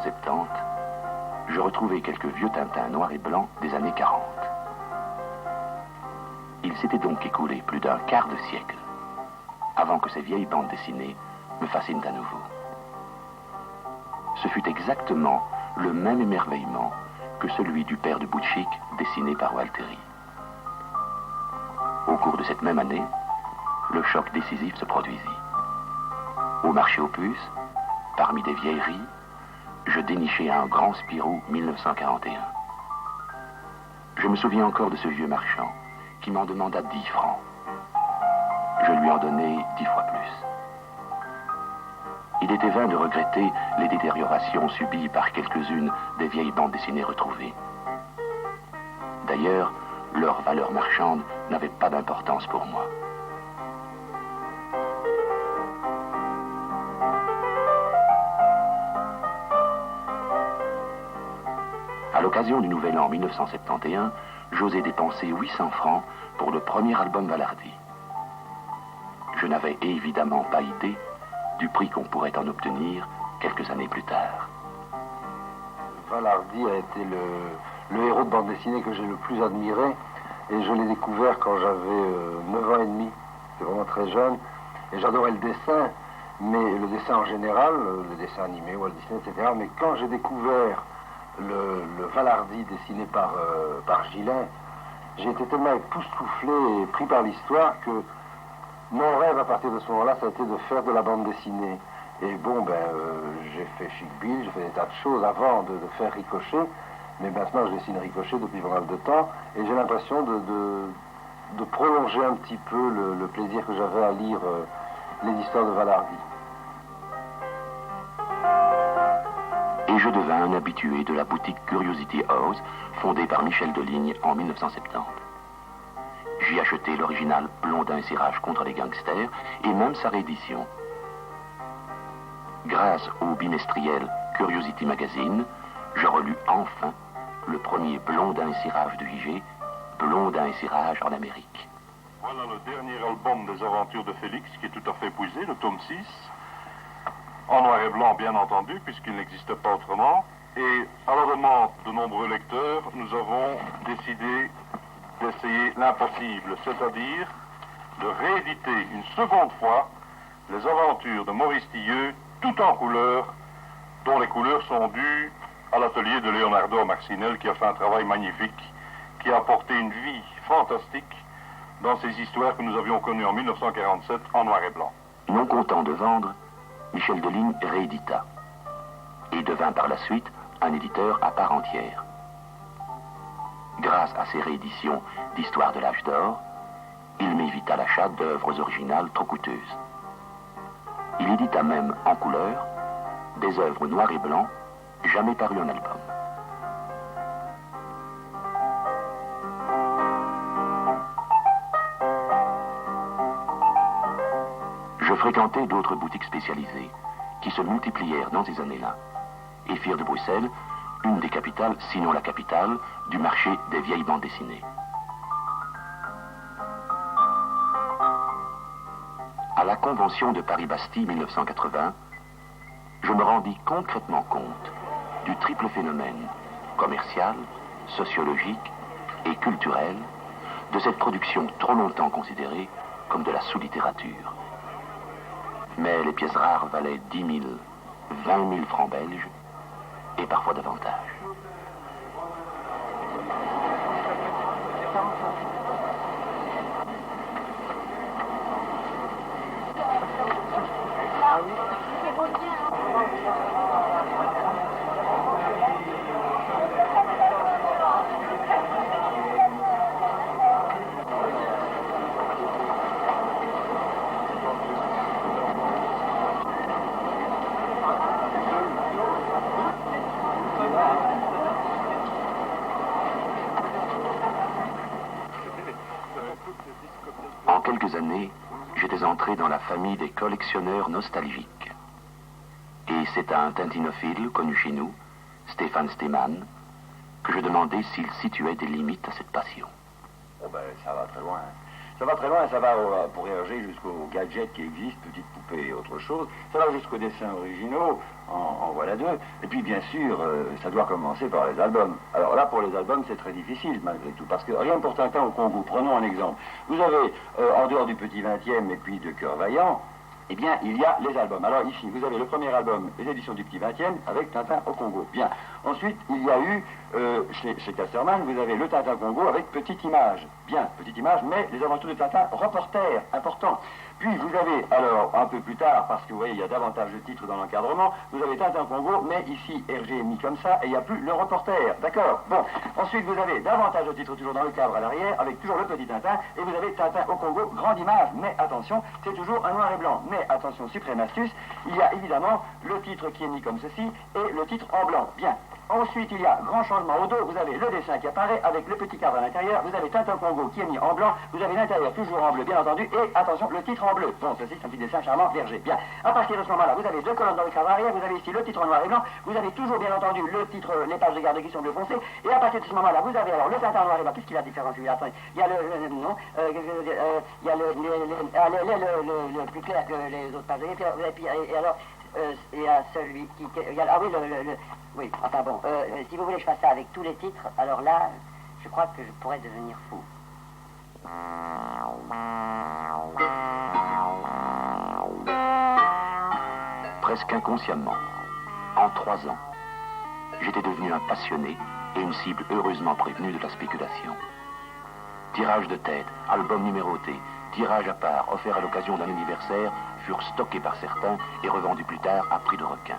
1970, je retrouvais quelques vieux Tintins noirs et blancs des années 40. Il s'était donc écoulé plus d'un quart de siècle avant que ces vieilles bandes dessinées me fascinent à nouveau. Ce fut exactement le même émerveillement que celui du père de Boutchik dessiné par Walteri. Au cours de cette même année, le choc décisif se produisit. Au marché aux puces, parmi des vieilleries, je dénichai un grand Spirou 1941. Je me souviens encore de ce vieux marchand qui m'en demanda 10 francs. Je lui en donnai 10 fois plus. Il était vain de regretter les détériorations subies par quelques-unes des vieilles bandes dessinées retrouvées. D'ailleurs, leur valeur marchande n'avait pas d'importance pour moi. À l'occasion du Nouvel An 1971, j'osais dépenser 800 francs pour le premier album Valardi. Je n'avais évidemment pas idée du prix qu'on pourrait en obtenir quelques années plus tard. Valardi a été le héros de bande dessinée que j'ai le plus admiré, et je l'ai découvert quand j'avais 9 ans et demi. C'était vraiment très jeune, et j'adorais le dessin, mais le dessin en général, le dessin animé, Walt Disney, etc. Mais quand j'ai découvert le Valardi dessiné par Gillen, j'ai été tellement époustouflé et pris par l'histoire que mon rêve à partir de ce moment-là, ça a été de faire de la bande dessinée. Et bon, j'ai fait Chic Bill, j'ai fait des tas de choses avant de faire Ricochet, mais maintenant je dessine Ricochet depuis pas mal de temps, et j'ai l'impression de prolonger un petit peu le plaisir que j'avais à lire les histoires de Valardi. Et je devins un habitué de la boutique Curiosity House, fondée par Michel Deligne en 1970. J'y achetai l'original Blondin et Cirage contre les gangsters et même sa réédition. Grâce au bimestriel Curiosity Magazine, je relus enfin le premier Blondin et Cirage de IG, Blondin et Cirage en Amérique. Voilà le dernier album des aventures de Félix qui est tout à fait épuisé, le tome 6. En noir et blanc, bien entendu, puisqu'il n'existe pas autrement. Et à la demande de nombreux lecteurs, nous avons décidé d'essayer l'impossible, c'est-à-dire de rééditer une seconde fois les aventures de Maurice Tilleux, tout en couleurs, dont les couleurs sont dues à l'atelier de Leonardo Marcinel, qui a fait un travail magnifique, qui a apporté une vie fantastique dans ces histoires que nous avions connues en 1947 en noir et blanc. Non content de vendre, Michel Deligne réédita et devint par la suite un éditeur à part entière. Grâce à ces rééditions d'Histoire de l'âge d'or, il m'évita l'achat d'œuvres originales trop coûteuses. Il édita même en couleur des œuvres noir et blanc jamais parues en album. Je fréquentais d'autres boutiques spécialisées qui se multiplièrent dans ces années-là et firent de Bruxelles une des capitales, sinon la capitale, du marché des vieilles bandes dessinées. À la Convention de Paris-Bastille 1980, je me rendis concrètement compte du triple phénomène commercial, sociologique et culturel de cette production trop longtemps considérée comme de la sous-littérature. Mais les pièces rares valaient 10 000, 20 000 francs belges, et parfois davantage. En quelques années, j'étais entré dans la famille des collectionneurs nostalgiques. Et c'est à un tintinophile connu chez nous, Stéphane Stéman, que je demandai s'il situait des limites à cette passion. Oh ben, ça va très loin. Ça va très loin, ça va pour émerger jusqu'aux gadgets qui existent, petites poupées et autre chose. Ça va jusqu'aux dessins originaux, en voilà deux. Et puis bien sûr, ça doit commencer par les albums. Alors là, pour les albums, c'est très difficile malgré tout, parce que rien pour Tintin au Congo. Prenons un exemple. Vous avez, en dehors du Petit 20e et puis de Cœur Vaillant, eh bien, il y a les albums. Alors ici, vous avez le premier album, les éditions du Petit 20e, avec Tintin au Congo. Bien. Ensuite, il y a eu, chez Casterman, vous avez le Tintin Congo avec Petite Image. Bien, Petite Image, mais les aventures de Tintin, reporter, important. Puis vous avez, alors, un peu plus tard, parce que vous voyez, il y a davantage de titres dans l'encadrement, vous avez Tintin Congo, mais ici, Hergé est mis comme ça, et il n'y a plus le reporter. D'accord? Bon. Ensuite, vous avez davantage de titres toujours dans le cadre à l'arrière, avec toujours le petit Tintin, et vous avez Tintin au Congo, grande image. Mais attention, c'est toujours un noir et blanc. Mais attention, suprême astuce, il y a évidemment le titre qui est mis comme ceci, et le titre en blanc. Bien. Ensuite, il y a grand changement au dos, vous avez le dessin qui apparaît avec le petit cadre à l'intérieur, vous avez Tintin Congo qui est mis en blanc, vous avez l'intérieur toujours en bleu, bien entendu, et attention, le titre en bleu. Bon, ceci, c'est un petit dessin charmant, Verger. Bien, à partir de ce moment-là, vous avez deux colonnes dans le cadre arrière, vous avez ici le titre en noir et blanc, vous avez toujours, bien entendu, le titre, les pages de garde qui sont bleu foncé, et à partir de ce moment-là, vous avez alors le Tintin en noir et blanc, qu'est-ce qu'il a de différent celui-là? Il y a il y a le plus clair que les autres pages, et alors... il y a celui qui... ah oui, oui, enfin bon, si vous voulez que je fasse ça avec tous les titres, alors là, je crois que je pourrais devenir fou. Presque inconsciemment, en 3 ans, j'étais devenu un passionné et une cible heureusement prévenue de la spéculation. Tirage de tête, album numéroté, tirage à part, offert à l'occasion d'un anniversaire, furent stockés par certains et revendus plus tard à prix de requin.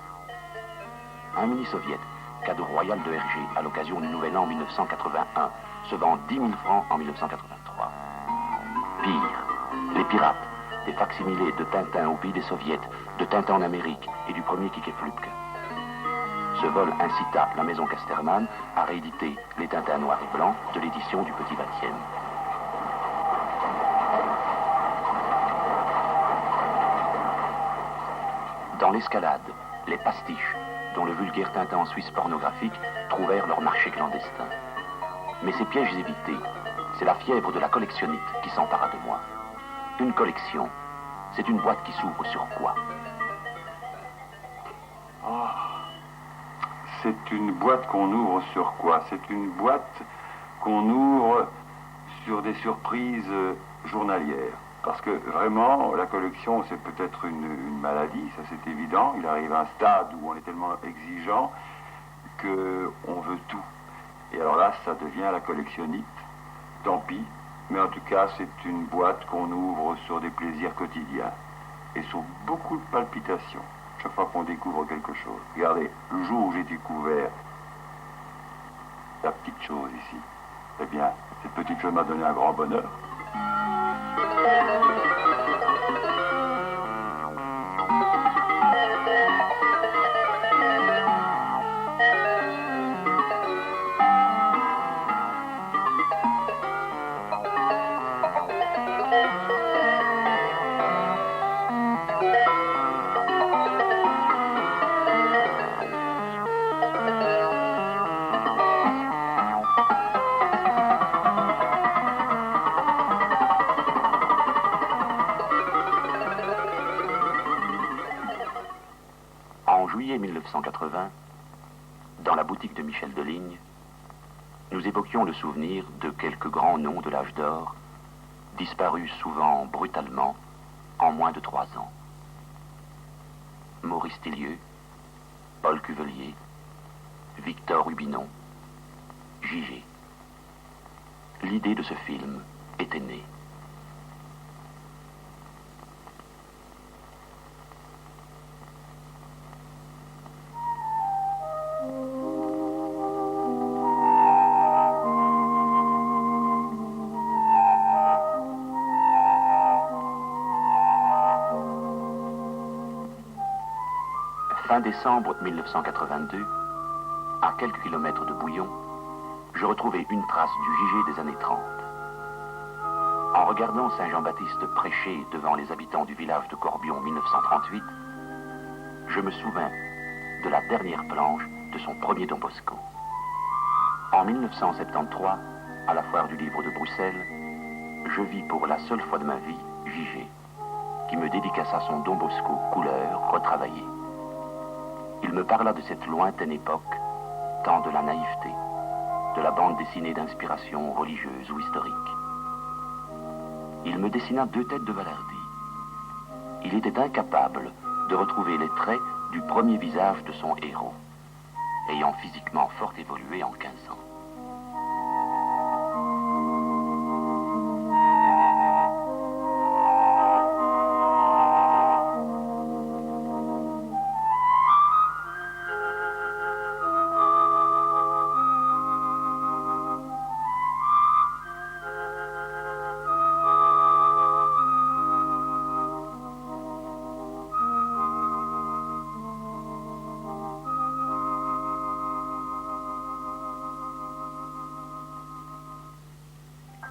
Un mini-soviet, cadeau royal de Hergé à l'occasion du Nouvel An 1981, se vend 10 000 francs en 1983. Pire, les pirates, des facsimilés de Tintin au pays des soviets, de Tintin en Amérique et du premier Kikeflupke. Ce vol incita la maison Casterman à rééditer les Tintins noirs et blancs de l'édition du Petit 20e. Dans l'escalade, les pastiches, dont le vulgaire Tintin en Suisse pornographique, trouvèrent leur marché clandestin. Mais ces pièges évités, c'est la fièvre de la collectionnite qui s'empara de moi. Une collection, c'est une boîte qui s'ouvre sur quoi? C'est une boîte qu'on ouvre sur quoi? C'est une boîte qu'on ouvre sur des surprises journalières. Parce que vraiment, la collection, c'est peut-être une maladie, ça c'est évident. Il arrive à un stade où on est tellement exigeant qu'on veut tout. Et alors là, ça devient la collectionnite, tant pis. Mais en tout cas, c'est une boîte qu'on ouvre sur des plaisirs quotidiens et sur beaucoup de palpitations, chaque fois qu'on découvre quelque chose. Regardez, le jour où j'ai découvert la petite chose ici, eh bien, cette petite chose m'a donné un grand bonheur. En juillet 1980, dans la boutique de Michel Deligne, nous évoquions le souvenir de quelques grands noms de l'âge d'or, disparus souvent brutalement en moins de 3 ans. Maurice Tillieux, Paul Cuvelier, Victor Rubinon, J.G. L'idée de ce film était née. Fin décembre 1982, à quelques kilomètres de Bouillon, je retrouvais une trace du JG des années 30. En regardant Saint-Jean-Baptiste prêcher devant les habitants du village de Corbion 1938, je me souvins de la dernière planche de son premier Don Bosco. En 1973, à la foire du livre de Bruxelles, je vis pour la seule fois de ma vie Gigé, qui me dédicaça son Don Bosco couleur retravaillé. Il me parla de cette lointaine époque, temps de la naïveté, de la bande dessinée d'inspiration religieuse ou historique. Il me dessina 2 têtes de Valardi. Il était incapable de retrouver les traits du premier visage de son héros, ayant physiquement fort évolué en 15 ans.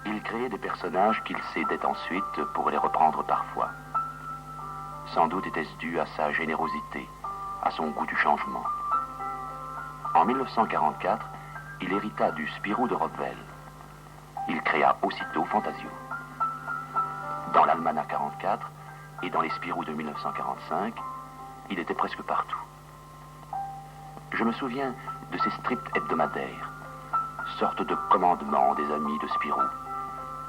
Il créait des personnages qu'il cédait ensuite pour les reprendre parfois. Sans doute était-ce dû à sa générosité, à son goût du changement. En 1944, il hérita du Spirou de Roggwell. Il créa aussitôt Fantasio. Dans l'Almanach 44 et dans les Spirous de 1945, il était presque partout. Je me souviens de ces strips hebdomadaires, sorte de commandement des amis de Spirou,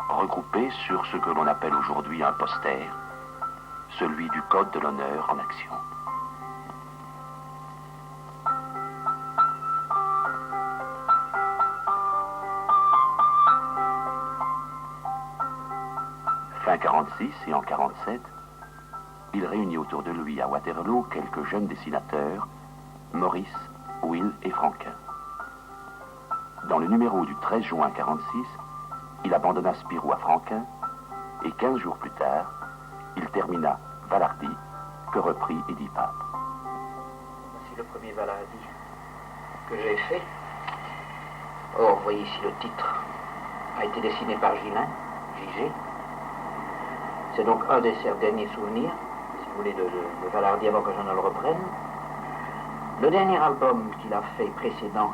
regroupés sur ce que l'on appelle aujourd'hui un poster, celui du Code de l'honneur en action. Fin 46 et en 47, il réunit autour de lui à Waterloo quelques jeunes dessinateurs, Maurice, Will et Franquin. Dans le numéro du 13 juin 46, il abandonna Spirou à Franquin et 15 jours plus tard, il termina Valardi, que reprit Eddie Pape. Voici le premier Valardi que j'ai fait. Or, vous voyez ici le titre a été dessiné par Gilin, Gigé. C'est donc un de ses derniers souvenirs, si vous voulez, de Valardi avant que je ne le reprenne. Le dernier album qu'il a fait précédent,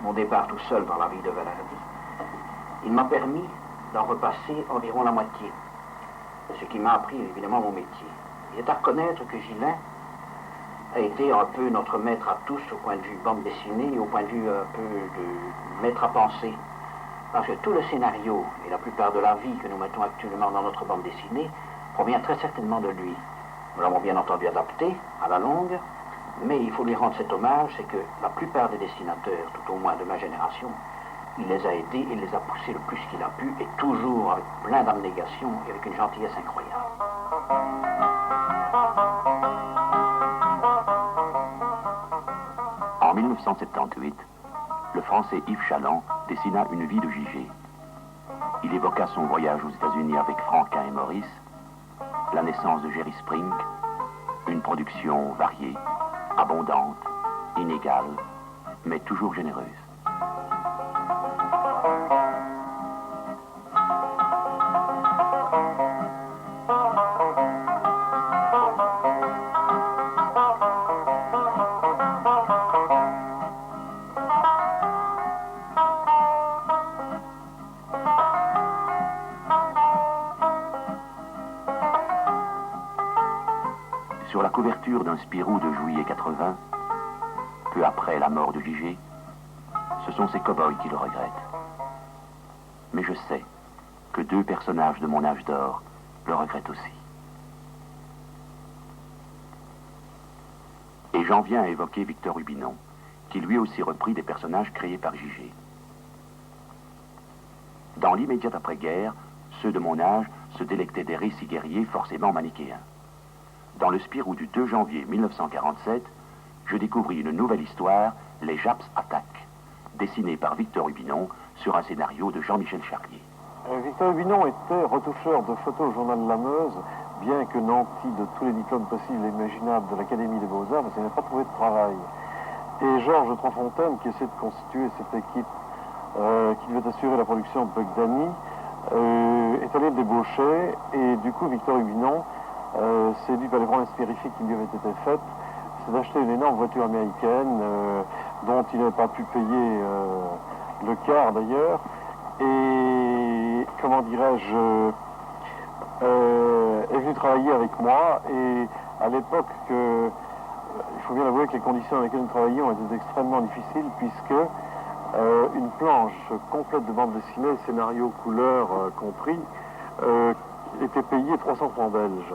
mon départ tout seul dans la vie de Valardi, il m'a permis d'en repasser environ la moitié, ce qui m'a appris évidemment mon métier. Il est à reconnaître que Gilin a été un peu notre maître à tous au point de vue bande dessinée et au point de vue un peu de maître à penser. Parce que tout le scénario et la plupart de la vie que nous mettons actuellement dans notre bande dessinée provient très certainement de lui. Nous l'avons bien entendu adapté à la longue, mais il faut lui rendre cet hommage, c'est que la plupart des dessinateurs, tout au moins de ma génération, il les a aidés, il les a poussés le plus qu'il a pu, et toujours avec plein d'abnégation et avec une gentillesse incroyable. En 1978, le Français Yves Chaland dessina une vie de Gigé. Il évoqua son voyage aux États-Unis avec Franquin et Maurice, la naissance de Jerry Spring, une production variée, abondante, inégale, mais toujours généreuse. Sur la couverture d'un Spirou de juillet 80, peu après la mort de Gigé, ce sont ces cow-boys qui le regrettent. Mais je sais que 2 personnages de mon âge d'or le regrettent aussi. Et j'en viens à évoquer Victor Hubinon, qui lui aussi reprit des personnages créés par Gigé. Dans l'immédiate après-guerre, ceux de mon âge se délectaient des récits guerriers forcément manichéens. Dans le Spirou du 2 janvier 1947, je découvris une nouvelle histoire, Les Japs attaquent, dessinée par Victor Hubinon sur un scénario de Jean-Michel Charlier. Victor Hubinon était retoucheur de photos au journal La Meuse, bien que nanti de tous les diplômes possibles et imaginables de l'Académie des Beaux-Arts, parce qu'il n'avait pas trouvé de travail. Et Georges Trofontaine, qui essaie de constituer cette équipe qui devait assurer la production de Buck Danny, est allé le débaucher, et du coup Victor Hubinon, séduit par les promesses périphériques qui lui avaient été faites, c'est d'acheter une énorme voiture américaine dont il n'avait pas pu payer le quart d'ailleurs, et comment dirais-je, est venu travailler avec moi, et à l'époque, il faut bien avouer que les conditions dans lesquelles nous travaillions étaient extrêmement difficiles, puisque une planche complète de bande dessinée, scénario, couleur compris, était payée 300 francs belges.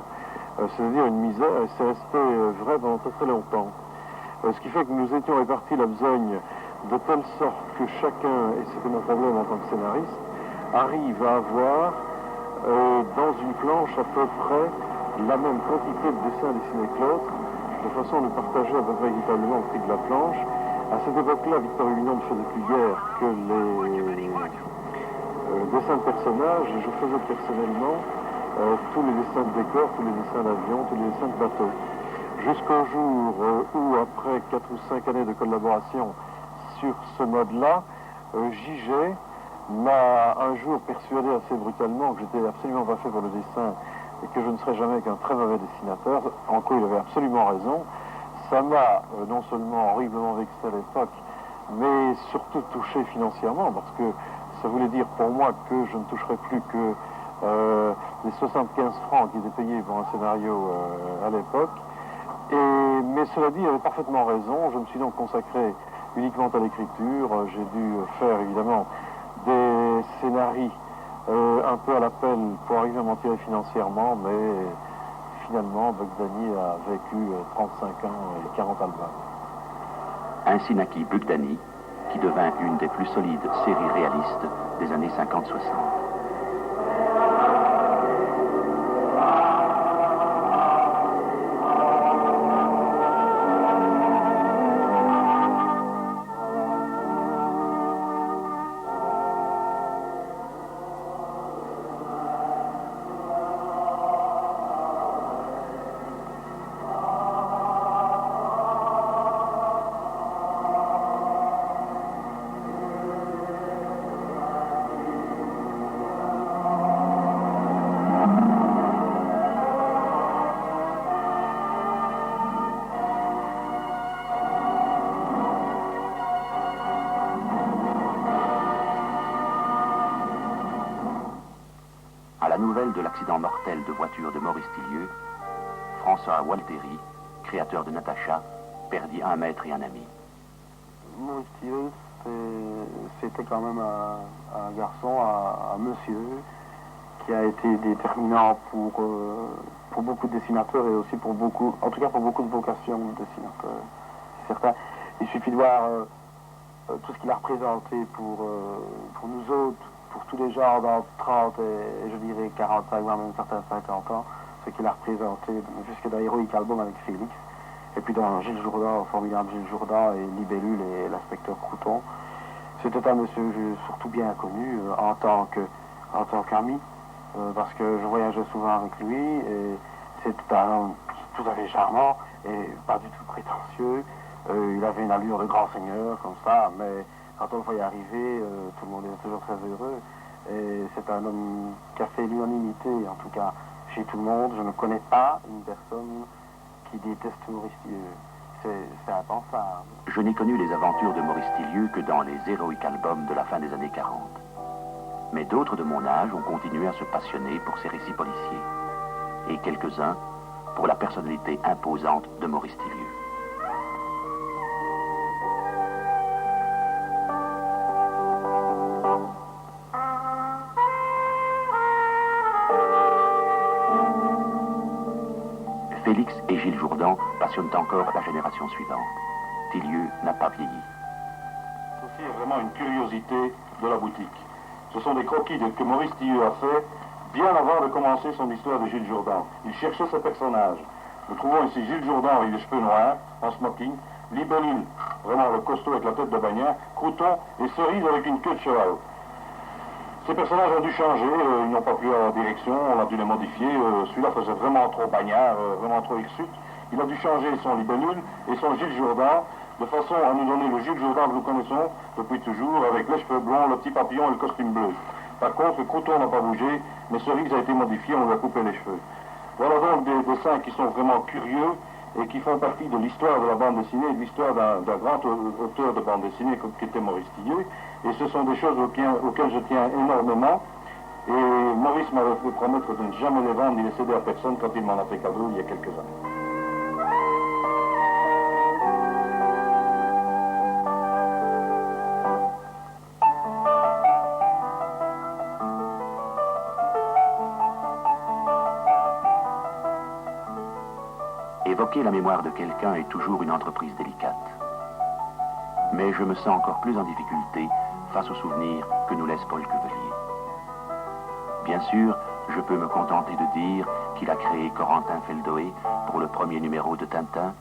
C'est-à-dire une misère, et c'est resté vrai pendant très très longtemps. Ce qui fait que nous étions répartis la besogne de telle sorte que chacun, et c'était mon problème en tant que scénariste, arrive à avoir dans une planche à peu près la même quantité de dessins dessinés que l'autre, de façon à nous partager à peu près équitablement le prix de la planche. À cette époque-là, Victor Huguenon ne faisait plus guère que les dessins de personnages, et je faisais personnellement tous les dessins de décors, tous les dessins d'avions, tous les dessins de bateaux. Jusqu'au jour où, après 4 ou 5 années de collaboration sur ce mode-là, JG m'a un jour persuadé assez brutalement que j'étais absolument pas fait pour le dessin et que je ne serais jamais qu'un très mauvais dessinateur, en quoi il avait absolument raison. Ça m'a non seulement horriblement vexé à l'époque, mais surtout touché financièrement, parce que ça voulait dire pour moi que je ne toucherais plus que les 75 francs qui étaient payés pour un scénario à l'époque. Mais cela dit, il avait parfaitement raison. Je me suis donc consacré uniquement à l'écriture. J'ai dû faire évidemment des scénarios un peu à l'appel pour arriver à m'en tirer financièrement, mais finalement, Bugs Bunny a vécu 35 ans et 40 albums. Ainsi naquit Bugs Bunny, qui devint une des plus solides séries réalistes des années 50-60. À la nouvelle de l'accident mortel de voiture de Maurice Tillieux, François Walteri, créateur de Natacha, perdit un maître et un ami. Maurice Tillieux, c'était quand même un garçon, un monsieur, qui a été déterminant pour beaucoup de dessinateurs et aussi pour beaucoup, en tout cas pour beaucoup de vocations de dessinateurs. Certains, il suffit de voir tout ce qu'il a représenté pour nous autres, pour tous les genres dans 30 et je dirais 45, voire même certains 50 ans, ce qu'il a représenté jusque dans Heroic Album avec Félix, et puis dans Gilles Jourdan, formidable Gilles Jourdan et Libellule et l'inspecteur Crouton. C'était un monsieur que j'ai surtout bien connu en tant qu'ami, parce que je voyageais souvent avec lui, et c'était un homme tout à fait charmant et pas du tout prétentieux. Il avait une allure de grand seigneur comme ça, mais quand on le voyait arriver, tout le monde était toujours très heureux. Et c'est un homme qui a fait l'unanimité, en tout cas chez tout le monde. Je ne connais pas une personne qui déteste Maurice Tillieux. C'est impensable. Je n'ai connu les aventures de Maurice Tillieux que dans les héroïques albums de la fin des années 40. Mais d'autres de mon âge ont continué à se passionner pour ces récits policiers. Et quelques-uns pour la personnalité imposante de Maurice Tillieux. Félix et Gilles Jourdan passionnent encore la génération suivante. Tillieux n'a pas vieilli. Ceci est vraiment une curiosité de la boutique. Ce sont des croquis que Maurice Tillieux a fait bien avant de commencer son histoire de Gilles Jourdan. Il cherchait ce personnage. Nous trouvons ici Gilles Jourdan avec les cheveux noirs, en smoking, Libellule, vraiment le costaud avec la tête de bagnard, Crouton et Cerise avec une queue de cheval. Ces personnages ont dû changer, ils n'ont pas plu à la direction, on a dû les modifier. Celui-là faisait vraiment trop bagnard, vraiment trop hirsute. Il a dû changer son Libellule et son Gilles Jourdan, de façon à nous donner le Gilles Jourdan que nous connaissons depuis toujours, avec les cheveux blonds, le petit papillon et le costume bleu. Par contre, le Crouton n'a pas bougé, mais Cerise a été modifié, on lui a coupé les cheveux. Voilà donc des dessins qui sont vraiment curieux et qui font partie de l'histoire de la bande dessinée, de l'histoire d'un grand auteur de bande dessinée qui était Maurice Tillieux. Et ce sont des choses auxquelles je tiens énormément. Et Maurice m'avait fait promettre de ne jamais les vendre ni les céder à personne quand il m'en a fait cadeau il y a quelques années. Évoquer la mémoire de quelqu'un est toujours une entreprise délicate. Mais je me sens encore plus en difficulté face aux souvenirs que nous laisse Paul Cuvelier. Bien sûr, je peux me contenter de dire qu'il a créé Corentin Feldoé pour le premier numéro de Tintin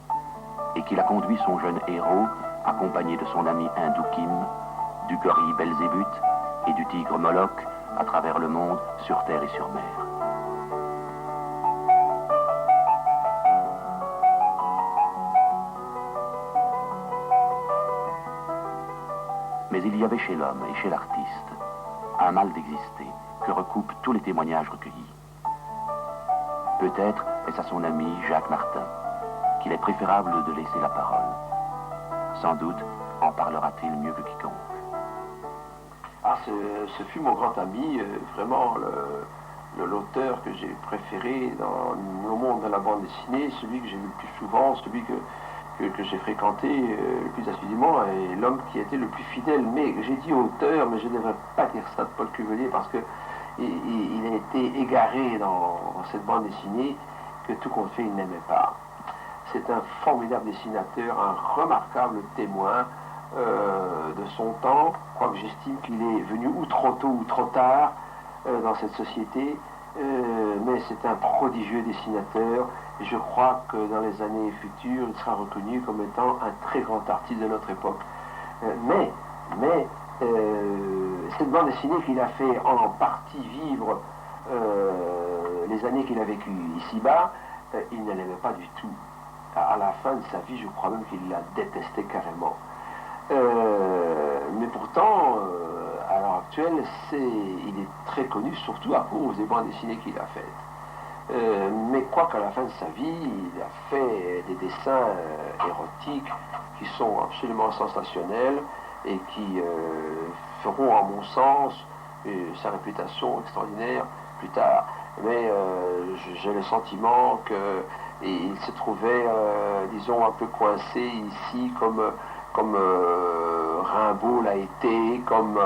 et qu'il a conduit son jeune héros, accompagné de son ami hindou Kim, du gorille Belzébuth et du tigre Moloch, à travers le monde, sur terre et sur mer. Mais il y avait chez l'homme et chez l'artiste un mal d'exister que recoupent tous les témoignages recueillis. Peut-être est-ce à son ami Jacques Martin qu'il est préférable de laisser la parole. Sans doute en parlera-t-il mieux que quiconque. Ah, ce fut mon grand ami, vraiment l'auteur que j'ai préféré dans le monde de la bande dessinée, celui que j'ai vu le plus souvent, celui que j'ai fréquenté le plus assidûment, et l'homme qui était le plus fidèle. Mais j'ai dit auteur, mais je ne devrais pas dire ça de Paul Cuvelier, parce que il a été égaré dans cette bande dessinée que tout compte fait, il n'aimait pas. C'est un formidable dessinateur, un remarquable témoin de son temps, quoique j'estime qu'il est venu ou trop tôt ou trop tard dans cette société, mais c'est un prodigieux dessinateur, et je crois que dans les années futures, il sera reconnu comme étant un très grand artiste de notre époque. Mais cette bande dessinée qu'il a fait en partie vivre les années qu'il a vécues ici-bas, il ne l'aimait pas du tout. À la fin de sa vie, je crois même qu'il la détestait carrément. Mais pourtant, à l'heure actuelle, il est très connu, surtout à cause des bandes dessinées qu'il a faites. Mais quoi qu'à la fin de sa vie, il a fait des dessins érotiques qui sont absolument sensationnels et qui feront, à mon sens, sa réputation extraordinaire plus tard. Mais j'ai le sentiment qu'il se trouvait, disons, un peu coincé ici, comme Rimbaud l'a été, comme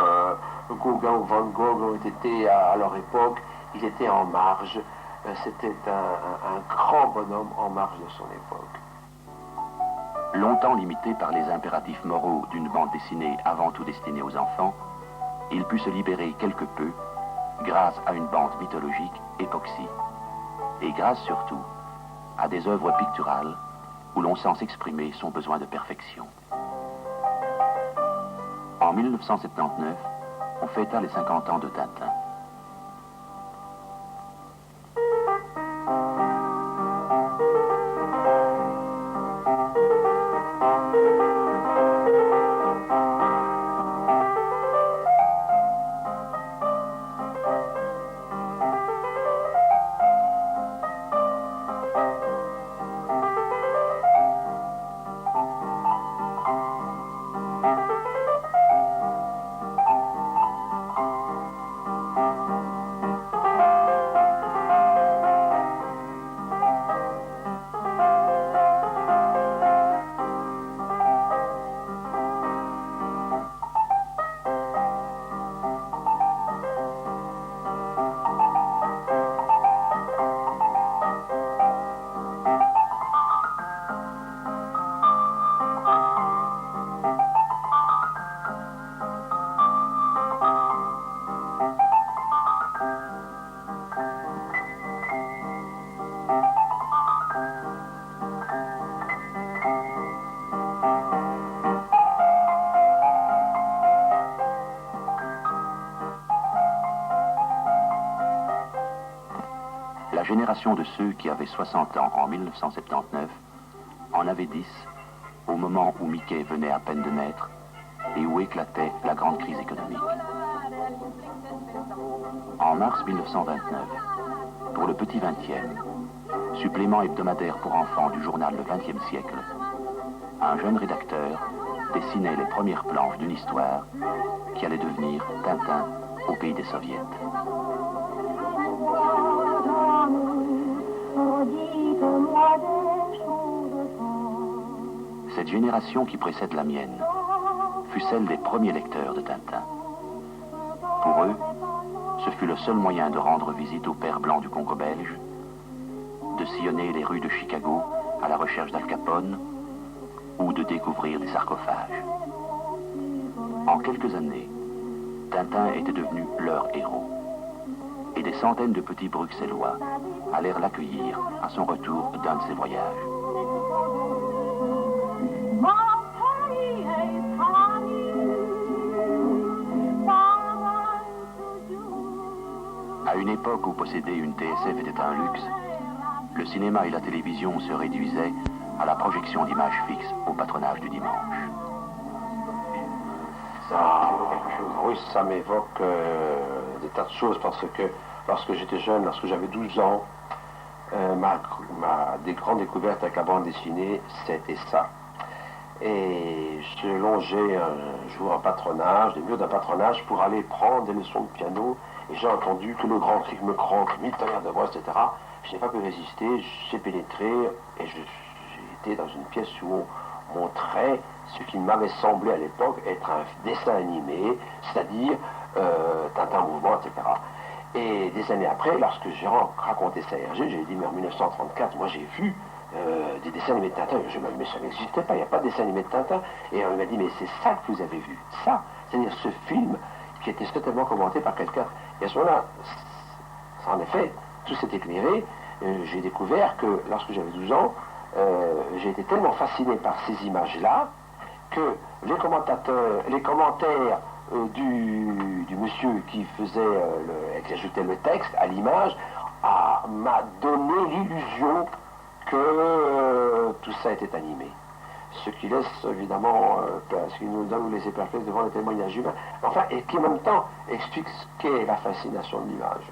Gauguin ou Van Gogh ont été à leur époque. Il était en marge. C'était un grand bonhomme en marge de son époque. Longtemps limité par les impératifs moraux d'une bande dessinée avant tout destinée aux enfants, il put se libérer quelque peu grâce à une bande mythologique époxy, et grâce surtout à des œuvres picturales où l'on sent s'exprimer son besoin de perfection. En 1979, on fêta les 50 ans de Tintin. La génération de ceux qui avaient 60 ans en 1979 en avait 10 au moment où Mickey venait à peine de naître et où éclatait la grande crise économique. En mars 1929, pour le Petit 20e, supplément hebdomadaire pour enfants du journal Le 20e siècle, un jeune rédacteur dessinait les premières planches d'une histoire qui allait devenir Tintin au pays des soviets. Cette génération qui précède la mienne fut celle des premiers lecteurs de Tintin. Pour eux, ce fut le seul moyen de rendre visite au père blanc du Congo belge, de sillonner les rues de Chicago à la recherche d'Al Capone ou de découvrir des sarcophages. En quelques années, Tintin était devenu leur héros. Et des centaines de petits Bruxellois allèrent l'accueillir à son retour d'un de ses voyages. À une époque où posséder une TSF était un luxe, le cinéma et la télévision se réduisaient à la projection d'images fixes au patronage du dimanche. Oui, ça m'évoque des tas de choses parce que lorsque j'étais jeune, lorsque j'avais 12 ans, ma grande découverte avec la bande dessinée, c'était ça. Et je longeais un jour un patronage, des murs d'un patronage pour aller prendre des leçons de piano et j'ai entendu que le grand cri me croque, 1000 tonnerres de voix, etc. Je n'ai pas pu résister, j'ai pénétré et j'ai été dans une pièce où on montrait ce qui m'avait semblé à l'époque être un dessin animé, c'est-à-dire Tintin en mouvement, etc. Et des années après, lorsque j'ai raconté ça à Hergé, j'ai dit, mais en 1934, moi j'ai vu des dessins animés de Tintin. Je me dis, mais ça n'existait pas, il n'y a pas de dessin animé de Tintin. Et on m'a dit, mais c'est ça que vous avez vu, ça, c'est-à-dire ce film qui était certainement commenté par quelqu'un. Et à ce moment-là, en effet, tout s'est éclairé. J'ai découvert que lorsque j'avais 12 ans, j'ai été tellement fasciné par ces images-là que les commentaires du monsieur qui faisait, qui ajoutait le texte à l'image, m'a donné l'illusion que tout ça était animé. Ce qui laisse évidemment, ce qui nous donne nous laisser perplexes devant les témoignages humains, enfin, et qui en même temps explique ce qu'est la fascination de l'image.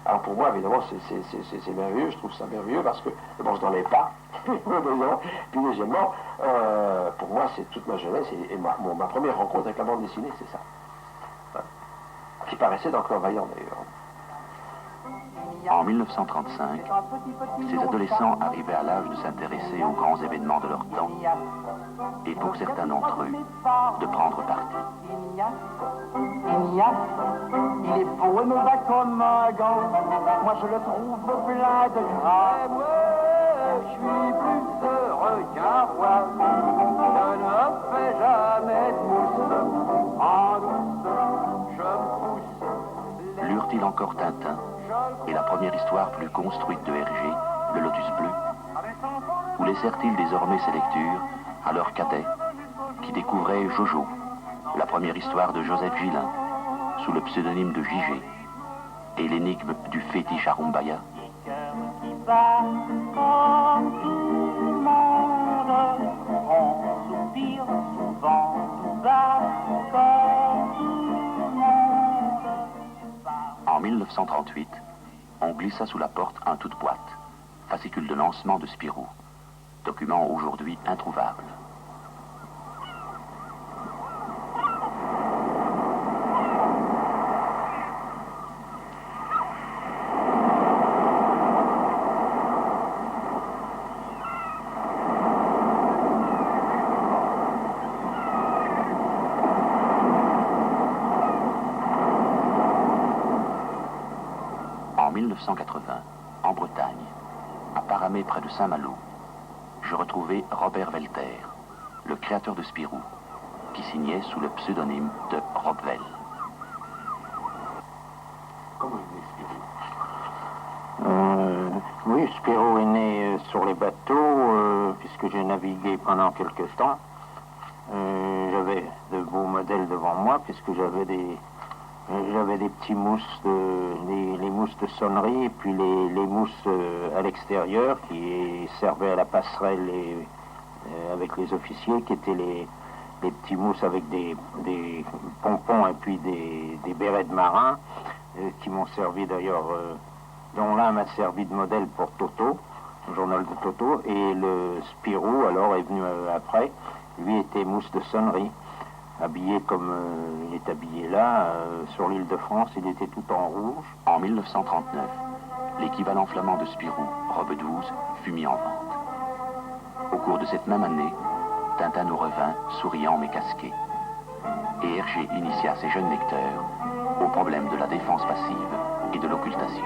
Alors pour moi, évidemment, c'est merveilleux, je trouve ça merveilleux parce que, d'abord, je n'en ai pas, puis deuxièmement, pour moi, c'est toute ma jeunesse et ma première rencontre avec la bande dessinée, c'est ça. Hein. Qui paraissait dans Clan Vaillant, d'ailleurs. En 1935, ces adolescents arrivaient à l'âge de s'intéresser aux grands événements de leur temps et pour certains d'entre eux, de prendre parti. Il est beau et me va comme un gant. Moi je le trouve plein de grâce. Je suis plus heureux qu'un roi. Je ne fais jamais de mousse. En douce, je me pousse. Lurent-ils encore Tintin et la première histoire plus construite de Hergé, le Lotus Bleu? Ou laissèrent-ils désormais ces lectures à leurs cadets qui découvraient Jojo, la première histoire de Joseph Gillin, sous le pseudonyme de J.G., et l'énigme du fétiche Arumbaya? En 1938, on glissa sous la porte un toute boîte, fascicule de lancement de Spirou, document aujourd'hui introuvable. En 1980, en Bretagne, à Paramé près de Saint-Malo, je retrouvai Robert Velter, le créateur de Spirou, qui signait sous le pseudonyme de Robvel. Comment est né Spirou? Oui, Spirou est né sur les bateaux, puisque j'ai navigué pendant quelques temps. J'avais de beaux modèles devant moi, puisque j'avais des petits mousses, les mousses de sonnerie, et puis les mousses à l'extérieur qui servaient à la passerelle avec les officiers, qui étaient les petits mousses avec des pompons et puis des bérets de marin, qui m'ont servi d'ailleurs, dont l'un m'a servi de modèle pour Toto, le journal de Toto, et le Spirou alors est venu après, lui était mousse de sonnerie. habillé comme il est habillé là. Sur l'île de France, il était tout en rouge. En 1939, l'équivalent flamand de Spirou, robe 12, fut mis en vente. Au cours de cette même année, Tintin nous revint, souriant mais casqué. Et Hergé initia ses jeunes lecteurs au problème de la défense passive et de l'occultation.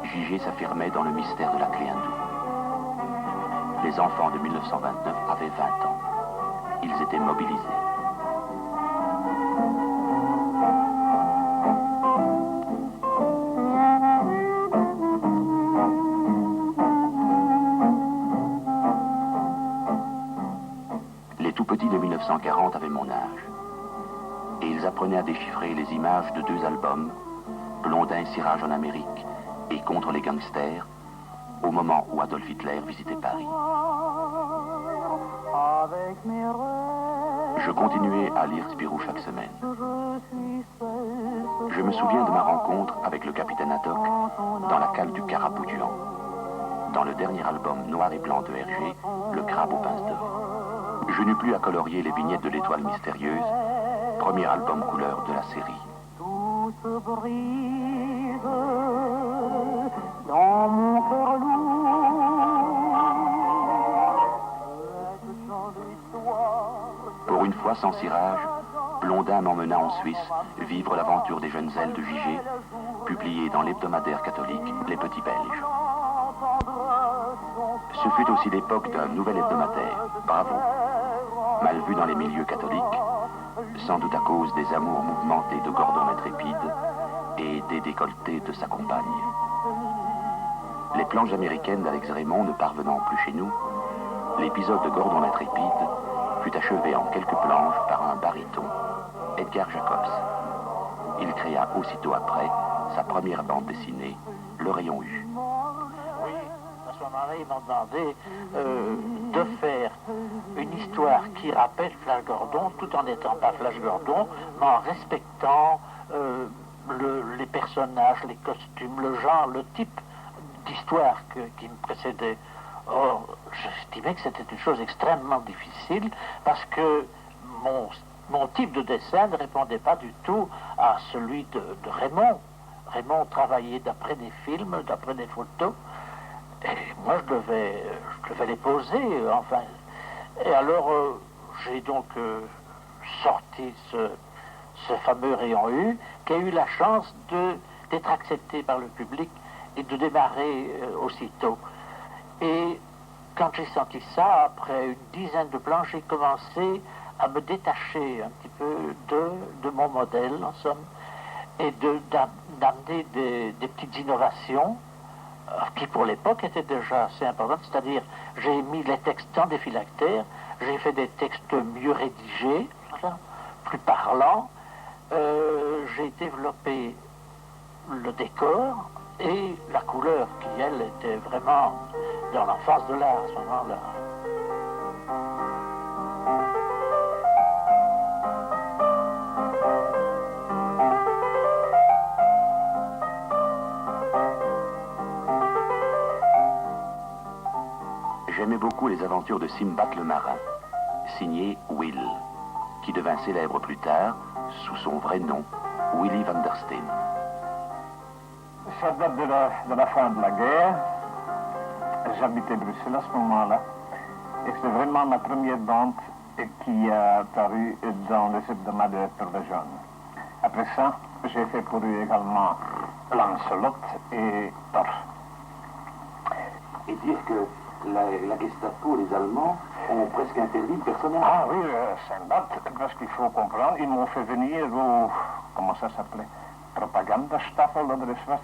Gigé s'affirmait dans le mystère de la clé hindoue. Les enfants de 1929 avaient 20 ans. Ils étaient mobilisés. Les tout petits de 1940 avaient mon âge. Et ils apprenaient à déchiffrer les images de 2 albums, Blondin Cirage en Amérique et Contre les gangsters, au moment où Adolf Hitler visitait Paris. Je continuais à lire Spirou chaque semaine. Je me souviens de ma rencontre avec le capitaine Haddock dans la cale du Carabou-Duan, dans le dernier album noir et blanc de Hergé, Le Crabe aux pinces d'or. Je n'eus plus à colorier les vignettes de l'Étoile mystérieuse, premier album couleur de la série. Tout se brise dans mon cœur Pour une fois sans cirage, Blondin m'emmena en Suisse vivre l'aventure des jeunes ailes de Gigé, publiée dans l'hebdomadaire catholique Les Petits Belges. Ce fut aussi l'époque d'un nouvel hebdomadaire, Bravo, mal vu dans les milieux catholiques, sans doute à cause des amours mouvementés de Gordon l'intrépide et des décolletés de sa compagne. Les planches américaines d'Alex Raymond ne parvenant plus chez nous, l'épisode de Gordon l'intrépide fut achevé en quelques planches par un baryton, Edgar Jacobs. Il créa aussitôt après sa première bande dessinée, Le Rayon U. Oui, à ce moment-là, ils m'ont demandé de faire une histoire qui rappelle Flash Gordon, tout en n'étant pas Flash Gordon, mais en respectant les personnages, les costumes, le genre, le type d'histoire qui me précédait. Or, j'estimais que c'était une chose extrêmement difficile parce que mon type de dessin ne répondait pas du tout à celui de Raymond. Raymond travaillait d'après des films, d'après des photos, et moi je devais les poser, enfin. Et alors, j'ai donc sorti ce fameux Rayon U, qui a eu la chance d'être accepté par le public et de démarrer aussitôt. Et quand j'ai senti ça, après une dizaine de planches, j'ai commencé à me détacher un petit peu de mon modèle, en somme, et d'amener des petites innovations qui, pour l'époque, étaient déjà assez importantes. C'est-à-dire, j'ai mis les textes dans des phylactères, j'ai fait des textes mieux rédigés, plus parlants, j'ai développé le décor et la couleur qui, elle, était vraiment dans l'enfance de l'art à ce moment-là. J'aimais beaucoup les aventures de Simbat le marin, signé Will, qui devint célèbre plus tard sous son vrai nom, Willy van der Steen. Ça date de la fin de la guerre. J'habitais Bruxelles à ce moment-là. Et c'est vraiment ma première bande qui a apparu dans les hebdomadaires pour les jeunes. Après ça, j'ai fait pour eux également Lancelot et Thor. Et dire que la Gestapo, les Allemands, ont presque interdit le personnage. Ah oui, Saint-Bat, parce qu'il faut comprendre, ils m'ont fait venir au... Comment ça s'appelait? Propagandastafel ou de soit.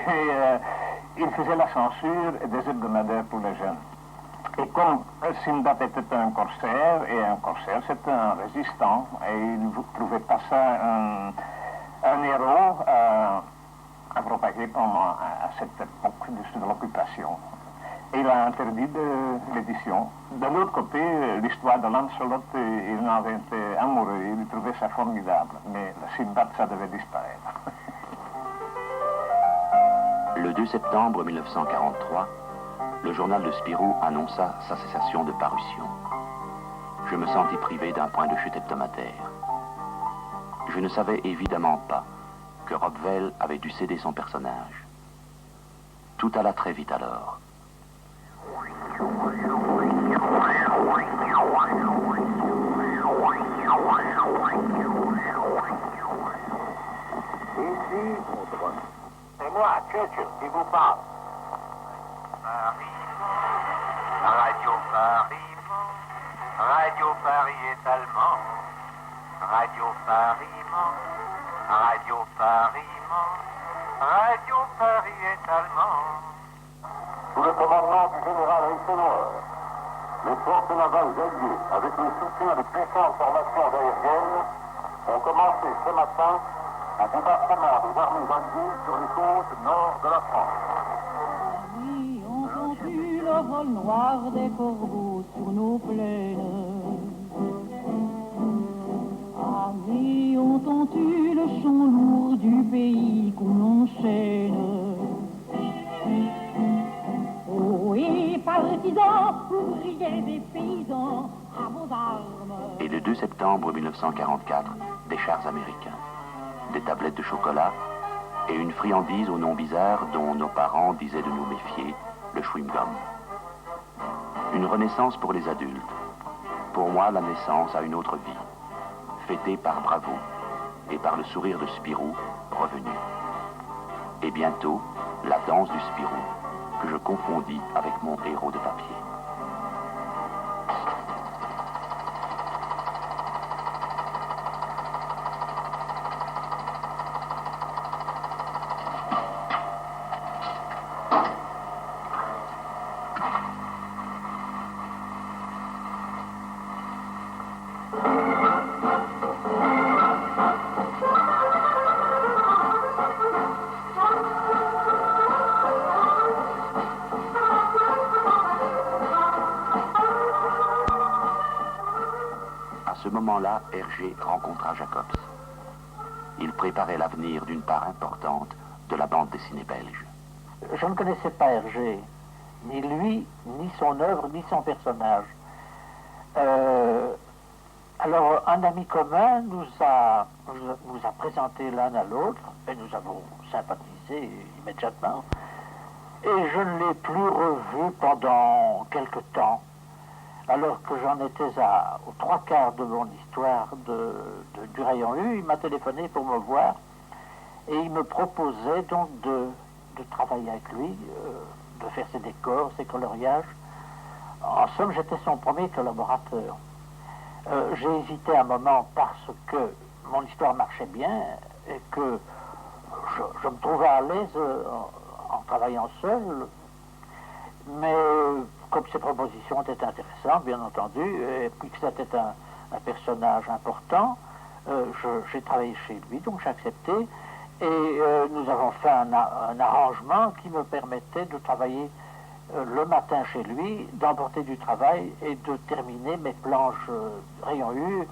Et ils faisaient la censure des hebdomadaires pour les jeunes. Et comme Sinbad était un corsaire, et un corsaire c'était un résistant, et il ne trouvait pas ça un héros à propager pendant à cette époque de l'occupation. Et il a interdit l'édition. De l'autre côté, l'histoire de Lancelot, il en avait été amoureux, il trouvait ça formidable, mais le Sinbad, ça devait disparaître. Le 2 septembre 1943, le journal de Spirou annonça sa cessation de parution. Je me sentis privé d'un point de chute hebdomadaire. Je ne savais évidemment pas que Robvel avait dû céder son personnage. Tout alla très vite alors. Ici, c'est moi, Churchill, qui vous parle. Radio Paris, Radio Paris est allemand. Radio Paris ment, Radio Paris ment, Radio Paris est allemand. Sous le commandement du général Eisenhower, les forces navales alliées, avec le soutien de puissantes formations aériennes, ont commencé ce matin un débarquement des armées alliées sur les côtes nord de la France. Amis, entends-tu le vol noir des corbeaux sur nos plaines? Amis, entends-tu le chant lourd du pays qu'on enchaîne? Oh, et partisans, ouvriers et paysans, à vos armes. Et le 2 septembre 1944, des chars américains, des tablettes de chocolat et une friandise au nom bizarre dont nos parents disaient de nous méfier, le chewing-gum. Une renaissance pour les adultes. Pour moi, la naissance à une autre vie, fêtée par Bravo et par le sourire de Spirou revenu. Et bientôt, la danse du Spirou, que je confondis avec mon héros de papier. À ce moment-là, Hergé rencontra Jacobs. Il préparait l'avenir d'une part importante de la bande dessinée belge. Je ne connaissais pas Hergé, ni lui, ni son œuvre, ni son personnage. Alors, un ami commun nous a présenté l'un à l'autre, et nous avons sympathisé immédiatement. Et je ne l'ai plus revu pendant quelque temps. Alors que j'en étais aux 3/4 de mon histoire du Rayon U, il m'a téléphoné pour me voir et il me proposait donc de travailler avec lui, de faire ses décors, ses coloriages. En somme, j'étais son premier collaborateur. J'ai hésité un moment parce que mon histoire marchait bien et que je me trouvais à l'aise en travaillant seul, mais comme ses propositions étaient intéressantes, bien entendu, et puis que c'était un personnage important, j'ai travaillé chez lui, donc j'ai accepté, et nous avons fait un arrangement qui me permettait de travailler le matin chez lui, d'emporter du travail et de terminer mes planches Rayon U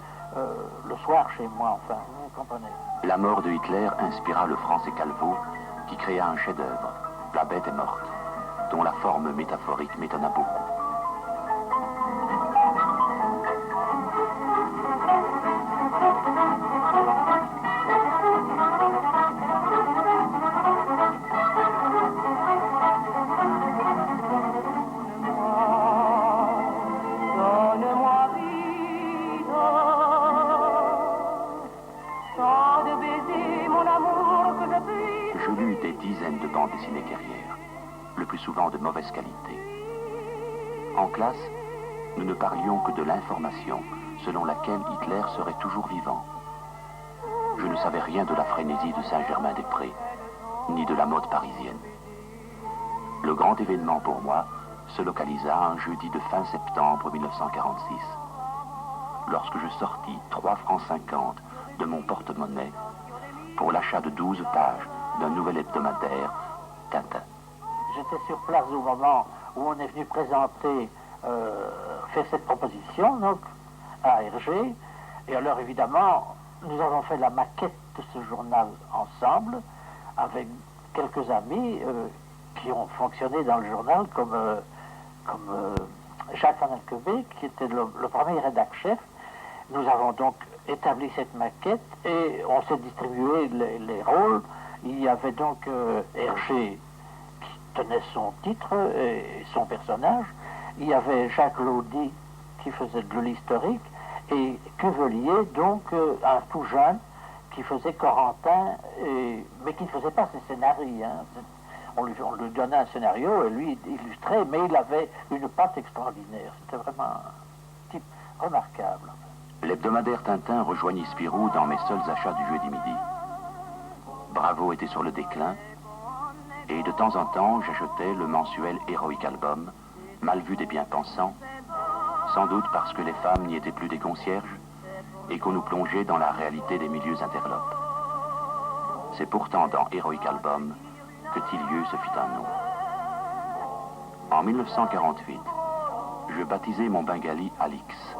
le soir chez moi, enfin, vous comprenez. La mort de Hitler inspira le Français Calvo, qui créa un chef-d'œuvre, La Bête est morte, dont la forme métaphorique m'étonna beaucoup. Je lus des dizaines de bandes dessinées guerrières, le plus souvent de mauvaise qualité. En classe, nous ne parlions que de l'information selon laquelle Hitler serait toujours vivant. Je ne savais rien de la frénésie de Saint-Germain-des-Prés, ni de la mode parisienne. Le grand événement pour moi se localisa un jeudi de fin septembre 1946, lorsque je sortis 3,50 francs de mon porte-monnaie pour l'achat de 12 pages d'un nouvel hebdomadaire, Tintin. J'étais sur place au moment où on est venu présenter, faire cette proposition, donc, à Hergé. Et alors, évidemment, nous avons fait la maquette de ce journal ensemble, avec quelques amis qui ont fonctionné dans le journal, comme Jacques Van Elkebeke, qui était le premier rédac-chef. Nous avons donc établi cette maquette et on s'est distribué les rôles. Il y avait donc Hergé qui tenait son titre et son personnage. Il y avait Jacques Laudy qui faisait de l'historique et Cuvelier, donc un tout jeune, qui faisait Corentin, mais qui ne faisait pas ses scénarios. Hein. On lui donnait un scénario et lui illustrait, mais il avait une patte extraordinaire. C'était vraiment un type remarquable. L'hebdomadaire Tintin rejoignit Spirou dans mes seuls achats du jeudi midi. Bravo était sur le déclin, et de temps en temps j'achetais le mensuel Heroic Album, mal vu des bien-pensants, sans doute parce que les femmes n'y étaient plus des concierges, et qu'on nous plongeait dans la réalité des milieux interlopes. C'est pourtant dans Heroic Album que Thilieu se fit un nom. En 1948, je baptisai mon bengali Alix,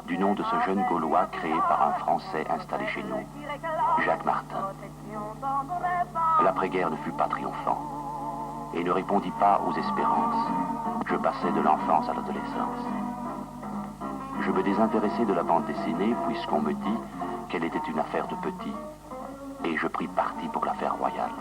du nom de ce jeune Gaulois créé par un Français installé chez nous, Jacques Martin. L'après-guerre ne fut pas triomphant et ne répondit pas aux espérances. Je passais de l'enfance à l'adolescence. Je me désintéressai de la bande dessinée puisqu'on me dit qu'elle était une affaire de petits, et je pris parti pour l'affaire royale.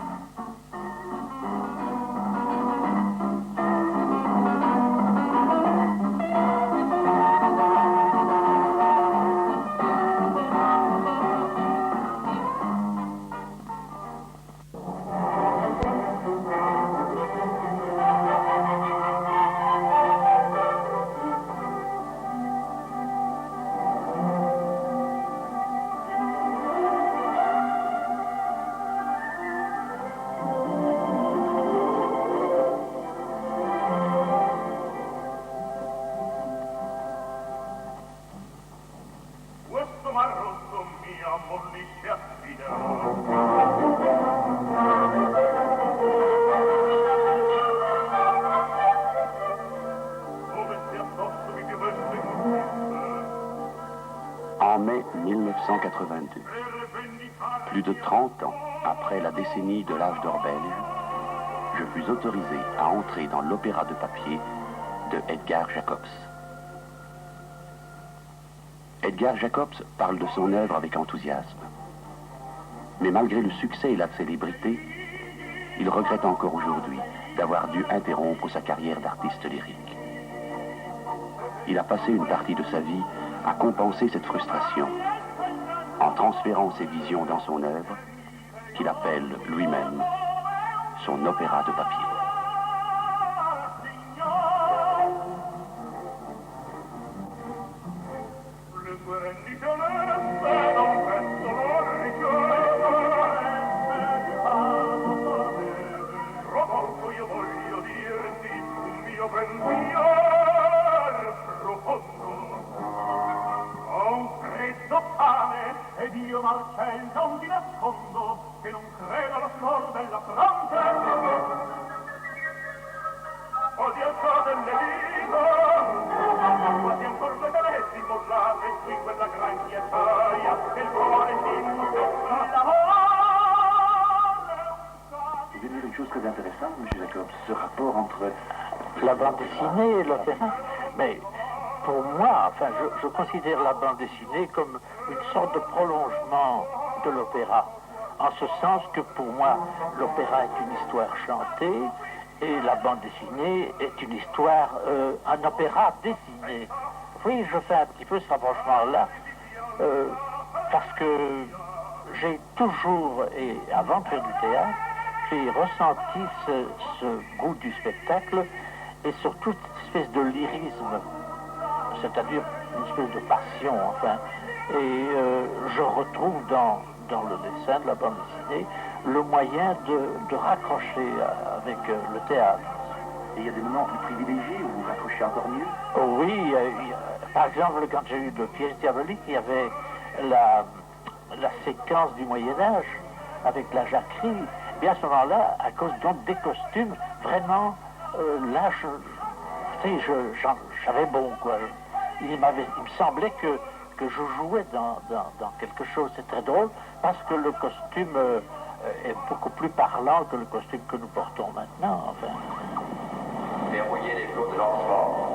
En mai 1982, plus de 30 ans après la décennie de l'âge d'or belge, je fus autorisé à entrer dans l'opéra de papier de Edgar Jacobs. Edgar Jacobs parle de son œuvre avec enthousiasme. Mais malgré le succès et la célébrité, il regrette encore aujourd'hui d'avoir dû interrompre sa carrière d'artiste lyrique. Il a passé une partie de sa vie à compenser cette frustration en transférant ses visions dans son œuvre, qu'il appelle lui-même son opéra de papier. Ed io Marcel non ti nascondo che non credo allo sonor della fronte. Odio il so delle vita, quasi ancor le telessi mollate qui quella gran chiattaia che il cuore tinto Vous avez dit quelque chose de très intéressant, M. Jacobs, ce rapport entre la bande dessinée et l'opéra. Mais pour moi, enfin, je considère la bande dessinée comme une sorte de prolongement de l'opéra, en ce sens que pour moi, l'opéra est une histoire chantée et la bande dessinée est une histoire, un opéra dessiné. Oui, je fais un petit peu ce rapprochement-là, parce que j'ai toujours, et avant de faire du théâtre, j'ai ressenti ce goût du spectacle et surtout cette espèce de lyrisme, c'est-à-dire une espèce de passion, enfin. Et je retrouve dans le dessin de la bande dessinée le moyen de raccrocher avec le théâtre. Et il y a des moments plus privilégiés où vous raccrochez encore mieux? Oh oui, par exemple, quand j'ai eu de pièces diaboliques, il y avait la séquence du Moyen-Âge avec la jacquerie. Et bien à ce moment-là, à cause donc des costumes, vraiment, là, j'avais bon, quoi. Il me semblait que je jouais dans quelque chose. C'est très drôle parce que le costume est beaucoup plus parlant que le costume que nous portons maintenant, enfin. Verrouiller les flots de l'enfant.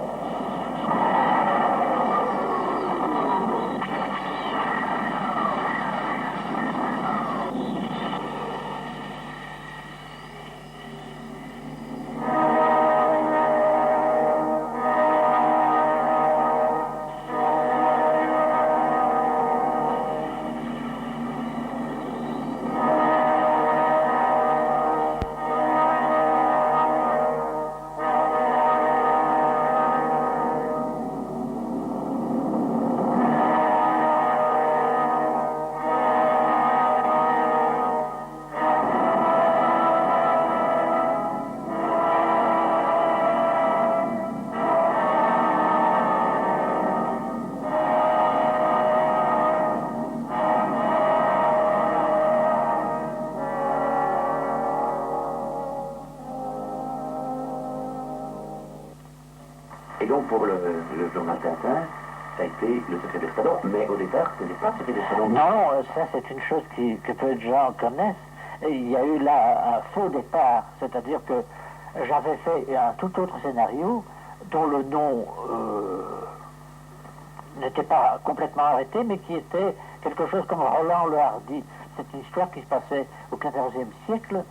Et donc pour le journal Tintin, ça a été le secret d'Espadon, mais au départ, ce n'était pas le secret d'Espadon. Non, ça c'est une chose que peu de gens connaissent. Et il y a eu là un faux départ, c'est-à-dire que j'avais fait un tout autre scénario dont le nom n'était pas complètement arrêté, mais qui était quelque chose comme Roland le Hardy. C'est une histoire qui se passait au XIVe siècle,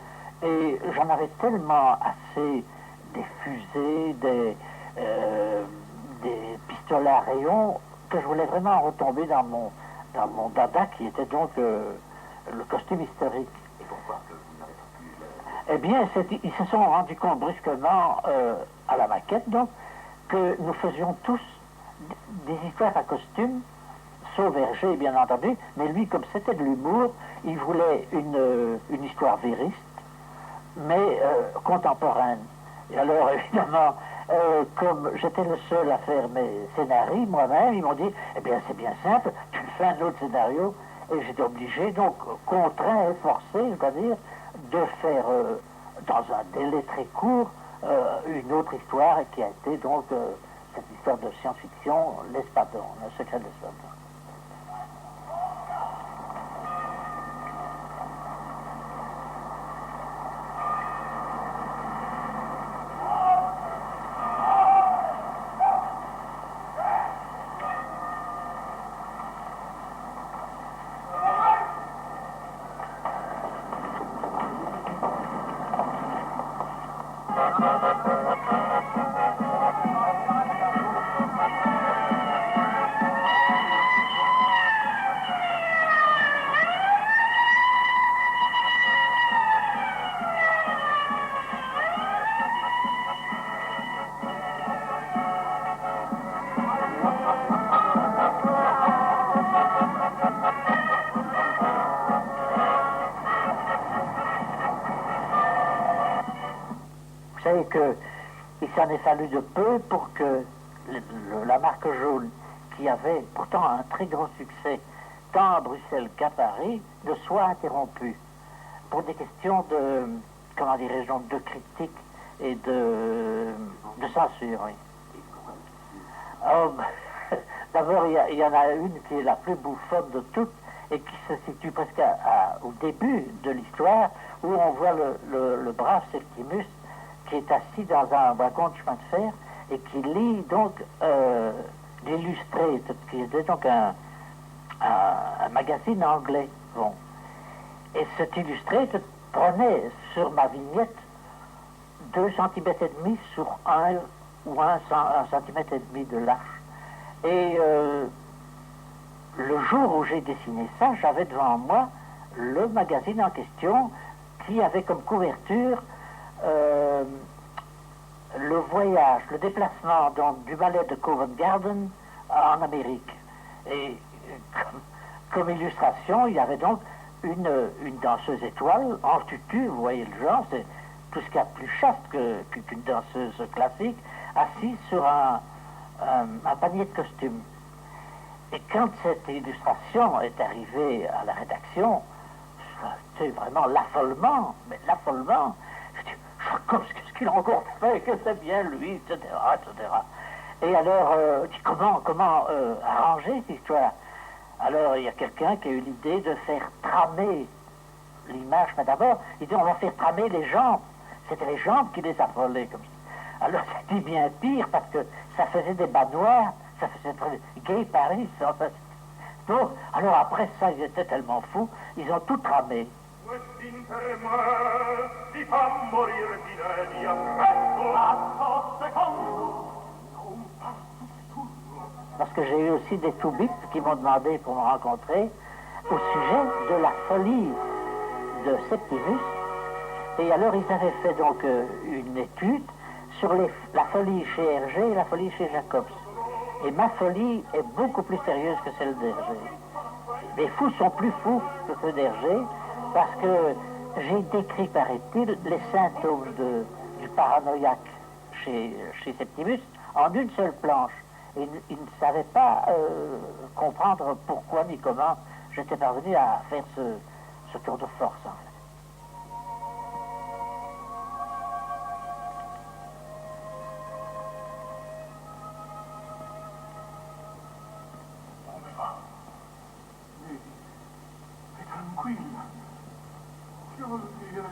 et j'en avais tellement assez des fusées, des pistolets à rayons, que je voulais vraiment retomber dans mon dada, qui était donc le costume historique. Et pourquoi que vous n'avez pas pu... Eh bien, ils se sont rendus compte brusquement, à la maquette, donc, que nous faisions tous des histoires à costume, sauf Hergé, bien entendu, mais lui, comme c'était de l'humour, il voulait une histoire vériste, mais contemporaine. Et alors, évidemment, comme j'étais le seul à faire mes scénarios moi-même, ils m'ont dit, eh bien, c'est bien simple, tu fais un autre scénario, et j'étais obligé, donc, contraint et forcé, je dois dire, de faire, dans un délai très court, une autre histoire, qui a été, donc, cette histoire de science-fiction, l'Espadon, le secret de l'Espadon. Vous savez qu'il s'en est fallu de peu pour que la marque jaune, qui avait pourtant un très grand succès, tant à Bruxelles qu'à Paris, ne soit interrompue. Pour des questions de, comment dirais-je, de critique et de censure, oui. D'abord, il y en a une qui est la plus bouffonne de toutes et qui se situe presque au début de l'histoire, où on voit le brave Septimus qui est assis dans un wagon de chemin de fer et qui lit donc l'Illustré, qui était donc un magazine anglais. Bon. Et cet Illustré prenait sur ma vignette 2,5 cm sur 1 ou 1,5 cm de large. Et le jour où j'ai dessiné ça, j'avais devant moi le magazine en question qui avait comme couverture le voyage, le déplacement donc, du ballet de Covent Garden en Amérique. Et comme illustration, il y avait donc une danseuse étoile en tutu, vous voyez le genre, c'est tout ce qu'il y a de plus chaste qu'une danseuse classique, assise sur un panier de costumes. Et quand cette illustration est arrivée à la rédaction, c'était vraiment l'affolement, mais l'affolement. Je dis, qu'est-ce qu'il a encore fait, que c'est bien lui, etc., etc. Et alors, comment arranger cette histoire? Alors, il y a quelqu'un qui a eu l'idée de faire tramer l'image, mais d'abord, ils disaient on va faire tramer les jambes. C'était les jambes qui les affolait comme ça. Alors c'était bien pire parce que ça faisait des bas noirs, ça faisait très gay Paris. Enfin, donc, alors après ça, ils étaient tellement fous, ils ont tout tramé. Parce que j'ai eu aussi des toubibs qui m'ont demandé pour me rencontrer au sujet de la folie de Septimus. Et alors ils avaient fait donc une étude sur la folie chez Hergé et la folie chez Jacobs. Et ma folie est beaucoup plus sérieuse que celle d'Hergé. Les fous sont plus fous que ceux d'Hergé parce que j'ai décrit, paraît-il, les symptômes du paranoïaque chez Septimus en une seule planche. Et il ne savait pas comprendre pourquoi ni comment j'étais parvenu à faire ce tour de force, en fait. Tranquilla, che vuol dire?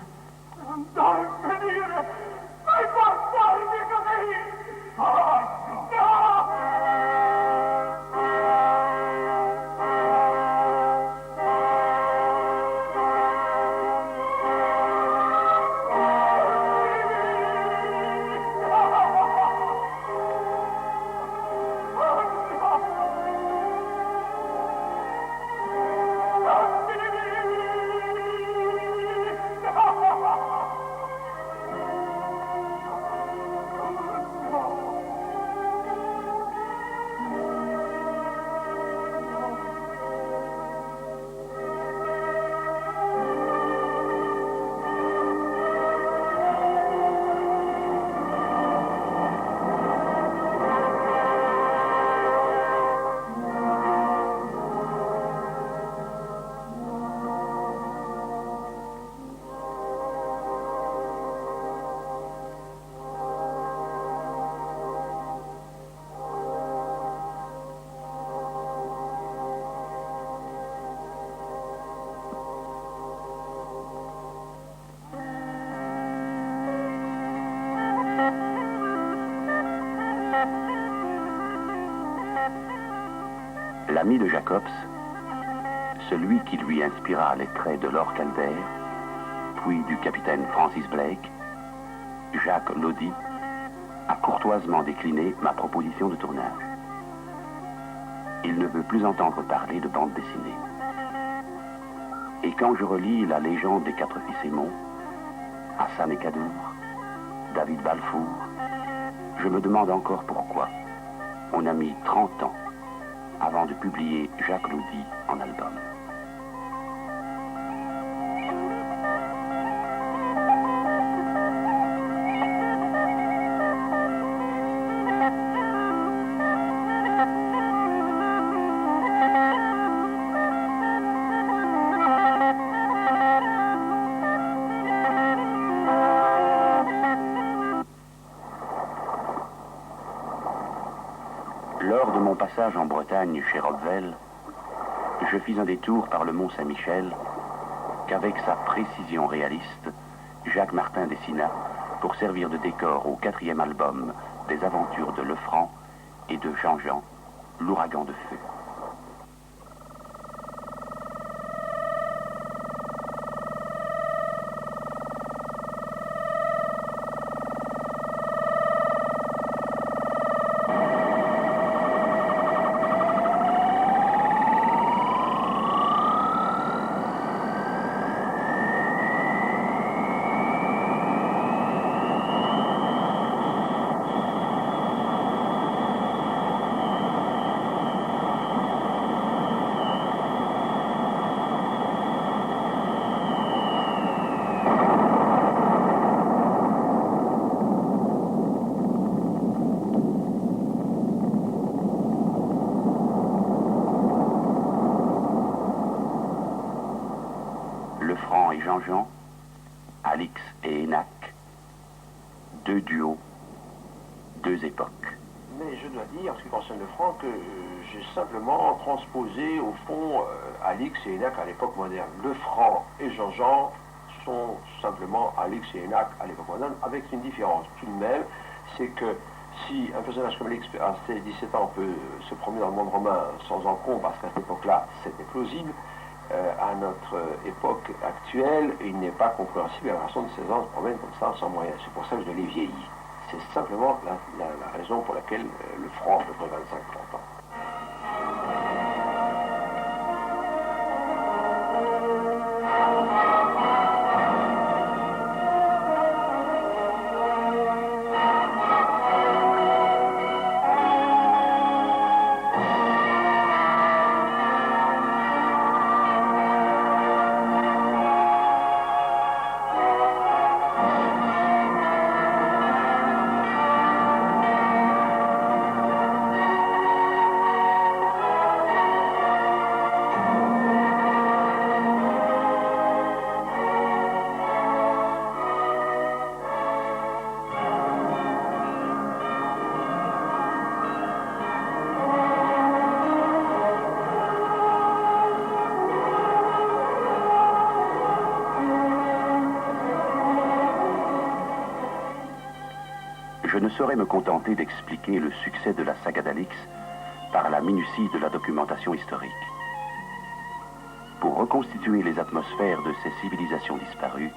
Andare a venire e portarmi così! No! L'ami de Jacobs, celui qui lui inspira les traits de Lord Calder, puis du capitaine Francis Blake, Jacques Lodi, a courtoisement décliné ma proposition de tournage. Il ne veut plus entendre parler de bande dessinée. Et quand je relis la légende des 4 fils Aymon, Hassan et Kadour, David Balfour, je me demande encore pourquoi on a mis 30 ans avant de publier Jacques Lodi en album. Lors de mon passage en Bretagne chez Robvel, je fis un détour par le Mont Saint-Michel qu'avec sa précision réaliste, Jacques Martin dessina pour servir de décor au 4e album des aventures de Lefranc et de Jean-Jean, l'ouragan de feu. Lefranc et Jean-Jean, Alix et Énac, 2 duos, 2 époques. Mais je dois dire, en ce qui concerne le franc, que j'ai simplement transposé, au fond, Alix et Enac à l'époque moderne. Le franc et Jean-Jean sont simplement Alix et Enac à l'époque moderne, avec une différence tout de même, c'est que si un personnage comme Alix, à ses 17 ans, peut se promener dans le monde romain sans encombre, parce qu'à cette époque-là, c'était plausible, à notre époque actuelle, il n'est pas compréhensible qu'un garçon de 16 ans se promène comme ça sans moyens. C'est pour ça que je l'ai vieilli. C'est simplement la raison pour laquelle le franc a à peu près 25-30 ans. Je ne saurais me contenter d'expliquer le succès de la saga d'Alix par la minutie de la documentation historique. Pour reconstituer les atmosphères de ces civilisations disparues,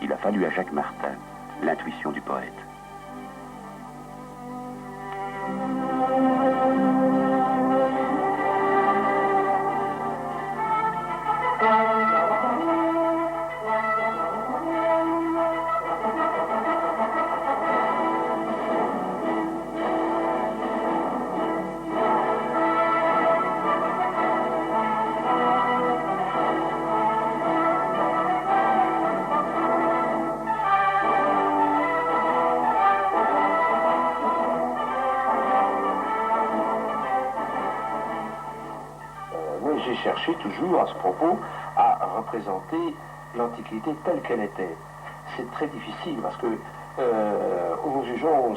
il a fallu à Jacques Martin l'intuition du poète. J'ai cherché toujours à ce propos à représenter l'Antiquité telle qu'elle était. C'est très difficile parce que nous jugeons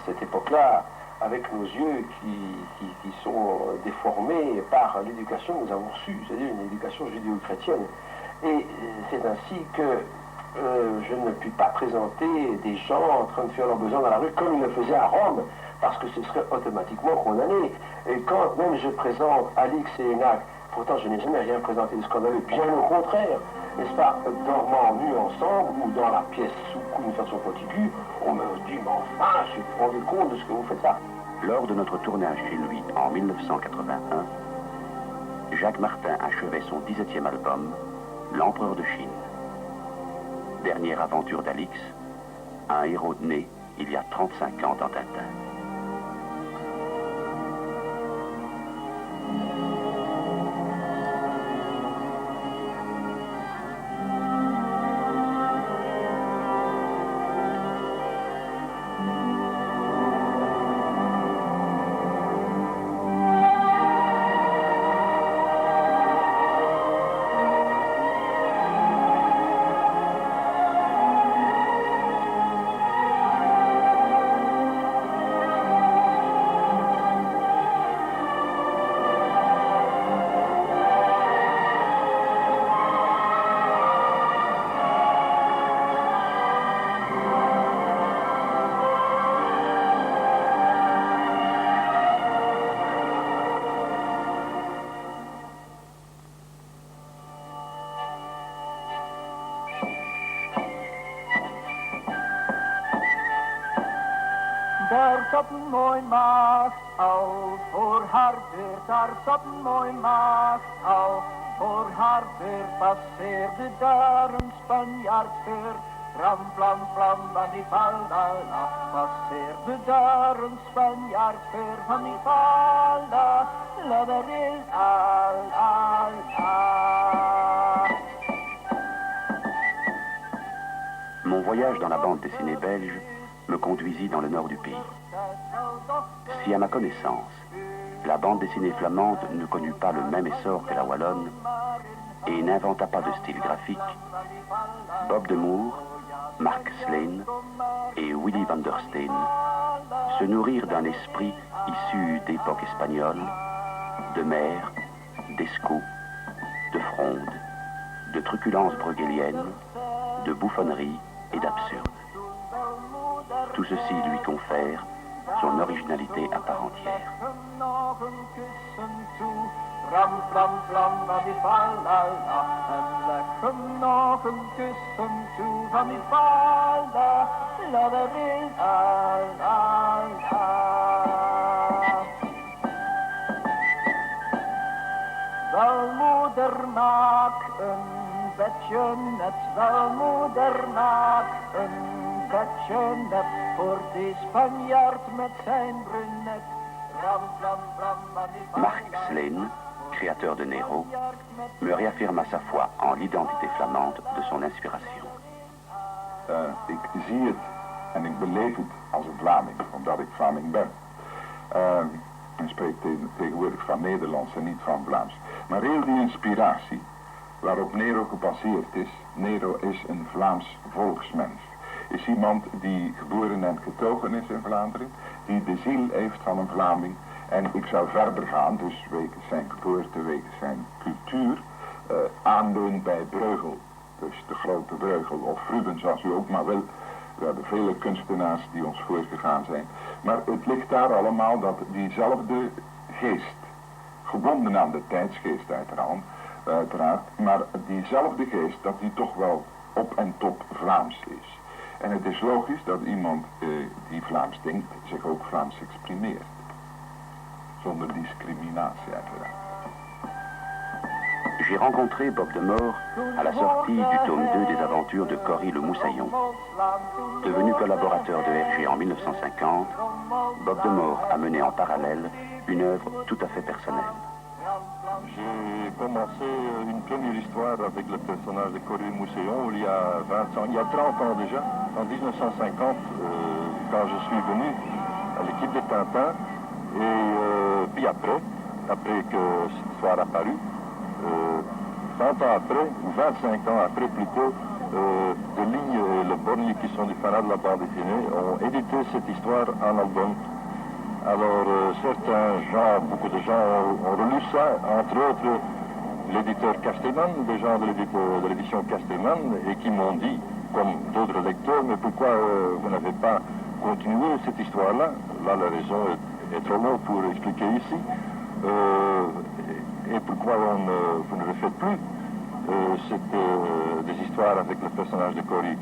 cette époque-là avec nos yeux qui sont déformés par l'éducation que nous avons reçue, c'est-à-dire une éducation judéo-chrétienne. Et c'est ainsi que je ne puis pas présenter des gens en train de faire leurs besoins dans la rue comme ils le faisaient à Rome, parce que ce serait automatiquement condamné. Et quand même je présente Alix et Enac, pourtant je n'ai jamais rien présenté de scandaleux, bien au contraire, n'est-ce pas, dormant nus ensemble ou dans la pièce sous coup d'une façon contiguë, on me dit, mais enfin, je suis rendu compte de ce que vous faites là. Lors de notre tournage chez lui en 1981, Jacques Martin achevait son 17e album, L'Empereur de Chine. Dernière aventure d'Alix, un héros né il y a 35 ans dans Tintin. Daar zat een mooi maas al, voor haar deur. Daar zat een mooi maas al, voor haar deur. Passeerde daar een Spanjaard voor. Ram, plam, plam, van die Valda. Passeerde daar een Spanjaard voor. Van die Valda, la beril, al, al, al. Mon voyage dans la bande dessinée belge me conduisit dans le nord du pays. Si à ma connaissance, la bande dessinée flamande ne connut pas le même essor que la wallonne et n'inventa pas de style graphique, Bob de Moor, Mark Slane et Willy van der Steen se nourrir d'un esprit issu d'époque espagnole, de mer, d'escaut, de fronde, de truculence bruegélienne, de bouffonnerie et d'absurde. Tout ceci lui confère son originalité à part entière. Ram, flam, flam, van die la la. En leg hem nog een kussen toe van die la la la la la. Wel moeder, maak een bedje net. Wel moeder, maak een bedje net. Voor die Spanjaard met zijn brunet. Ram, flam, flam, van die Marc Sleen, créateur de Nero, me réaffirma sa foi en l'identité flamande de son inspiration. Ik zie het en ik beleef het als een Vlaming, omdat ik Vlaming ben. Ik spreek tegenwoordig van Nederlands en niet van Vlaams. Maar heel die inspiratie waarop Nero gebaseerd is, Nero is een Vlaams volksmens. Is iemand die geboren en getogen is in Vlaanderen, die de ziel heeft van een Vlaming. En ik zou verder gaan, dus wegens zijn geboorte, wegens zijn cultuur, aanleun bij Bruegel. Dus de grote Bruegel, of Rubens als u ook maar wil. We hebben vele kunstenaars die ons voorgegaan zijn. Maar het ligt daar allemaal dat diezelfde geest, gebonden aan de tijdsgeest uiteraard, maar diezelfde geest, dat die toch wel op en top Vlaams is. En het is logisch dat iemand die Vlaams denkt, zich ook Vlaams exprimeert. Zonder discriminatie uiteraard. J'ai rencontré Bob de Moor à la sortie du tome 2 des aventures de Cory le Moussaillon. Devenu collaborateur de Hergé en 1950, Bob de Moor a mené en parallèle une œuvre tout à fait personnelle. J'ai commencé une première histoire avec le personnage de Cory le Moussaillon il y a 20 ans, il y a 30 ans déjà, en 1950, quand je suis venu à l'équipe de Tintin. Et puis après que cette histoire a paru, 30 ans après, ou 25 ans après plutôt, de Ligne et Le Borgne, qui sont des fanats de la bande dessinée, ont édité cette histoire en album. Alors certains gens, beaucoup de gens ont relu ça, entre autres l'éditeur Castelman, des gens de l'édition Castelman, et qui m'ont dit, comme d'autres lecteurs, mais pourquoi vous n'avez pas continué cette histoire-là? Là, la raison est trop long pour expliquer ici. Et pourquoi vous ne refaites plus des histoires avec le personnage de Cory?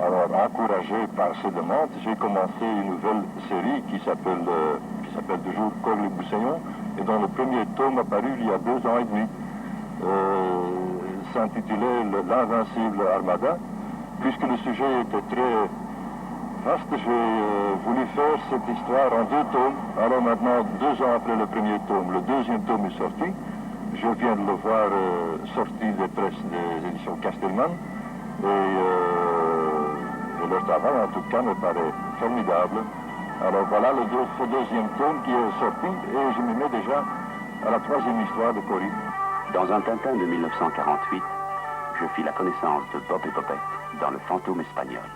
Alors, encouragé par ces demandes, j'ai commencé une nouvelle série qui s'appelle toujours Cory le Moussaillon, et dont le premier tome a paru il y a 2 ans et demi. S'intitulait L'Invincible Armada, puisque le sujet était très vaste, j'ai voulu faire cette histoire en 2 tomes. Alors maintenant, 2 ans après le premier tome, le deuxième tome est sorti. Je viens de le voir sorti des presses des éditions Castelman. Et leur travail, en tout cas, me paraît formidable. Alors voilà le deuxième tome qui est sorti et je me mets déjà à la 3e histoire de Cory. Dans un Tintin de 1948, je fis la connaissance de Bob et Bobette dans Le Fantôme espagnol.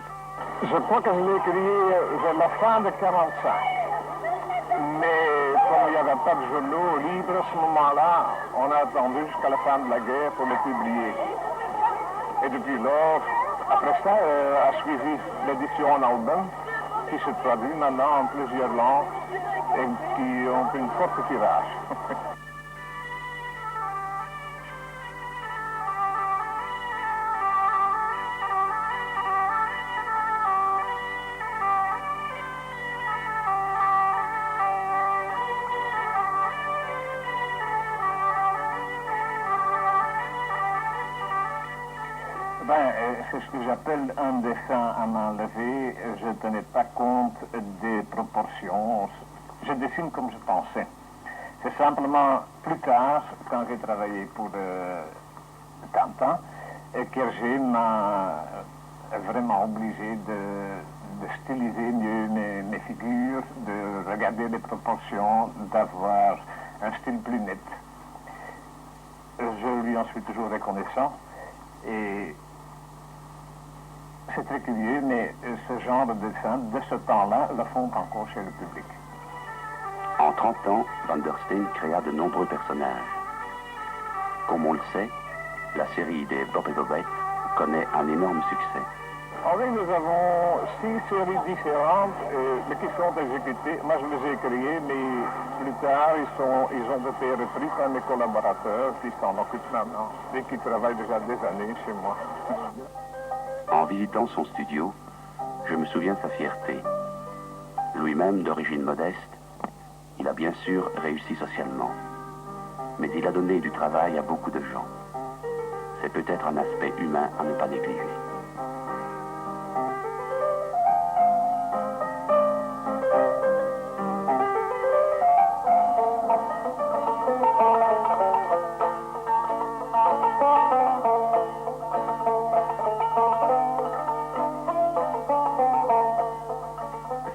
Je crois que je l'ai écrit vers la fin de 1945. Mais comme il n'y avait pas de journaux libres à ce moment-là, on a attendu jusqu'à la fin de la guerre pour le publier. Et depuis lors, après ça, a suivi l'édition en album, qui se traduit maintenant en plusieurs langues et qui ont une forte tirage. C'est ce que j'appelle un dessin à main levée. Je ne tenais pas compte des proportions. Je dessine comme je pensais. C'est simplement plus tard, quand j'ai travaillé pour Tintin, qu'Hergé m'a vraiment obligé de styliser mieux mes figures, de regarder les proportions, d'avoir un style plus net. Je lui en suis toujours reconnaissant. Et C'est très curieux, mais ce genre de dessin, de ce temps-là, le font encore chez le public. En 30 ans, Van der Steen créa de nombreux personnages. Comme on le sait, la série des Bob et Bobette connaît un énorme succès. En fait, nous avons 6 séries différentes qui sont exécutées. Moi, je les ai créées, mais plus tard, ils ont été repris par mes collaborateurs qui s'en occupent maintenant et qui travaillent déjà des années chez moi. En visitant son studio, je me souviens de sa fierté. Lui-même d'origine modeste, il a bien sûr réussi socialement. Mais il a donné du travail à beaucoup de gens. C'est peut-être un aspect humain à ne pas négliger.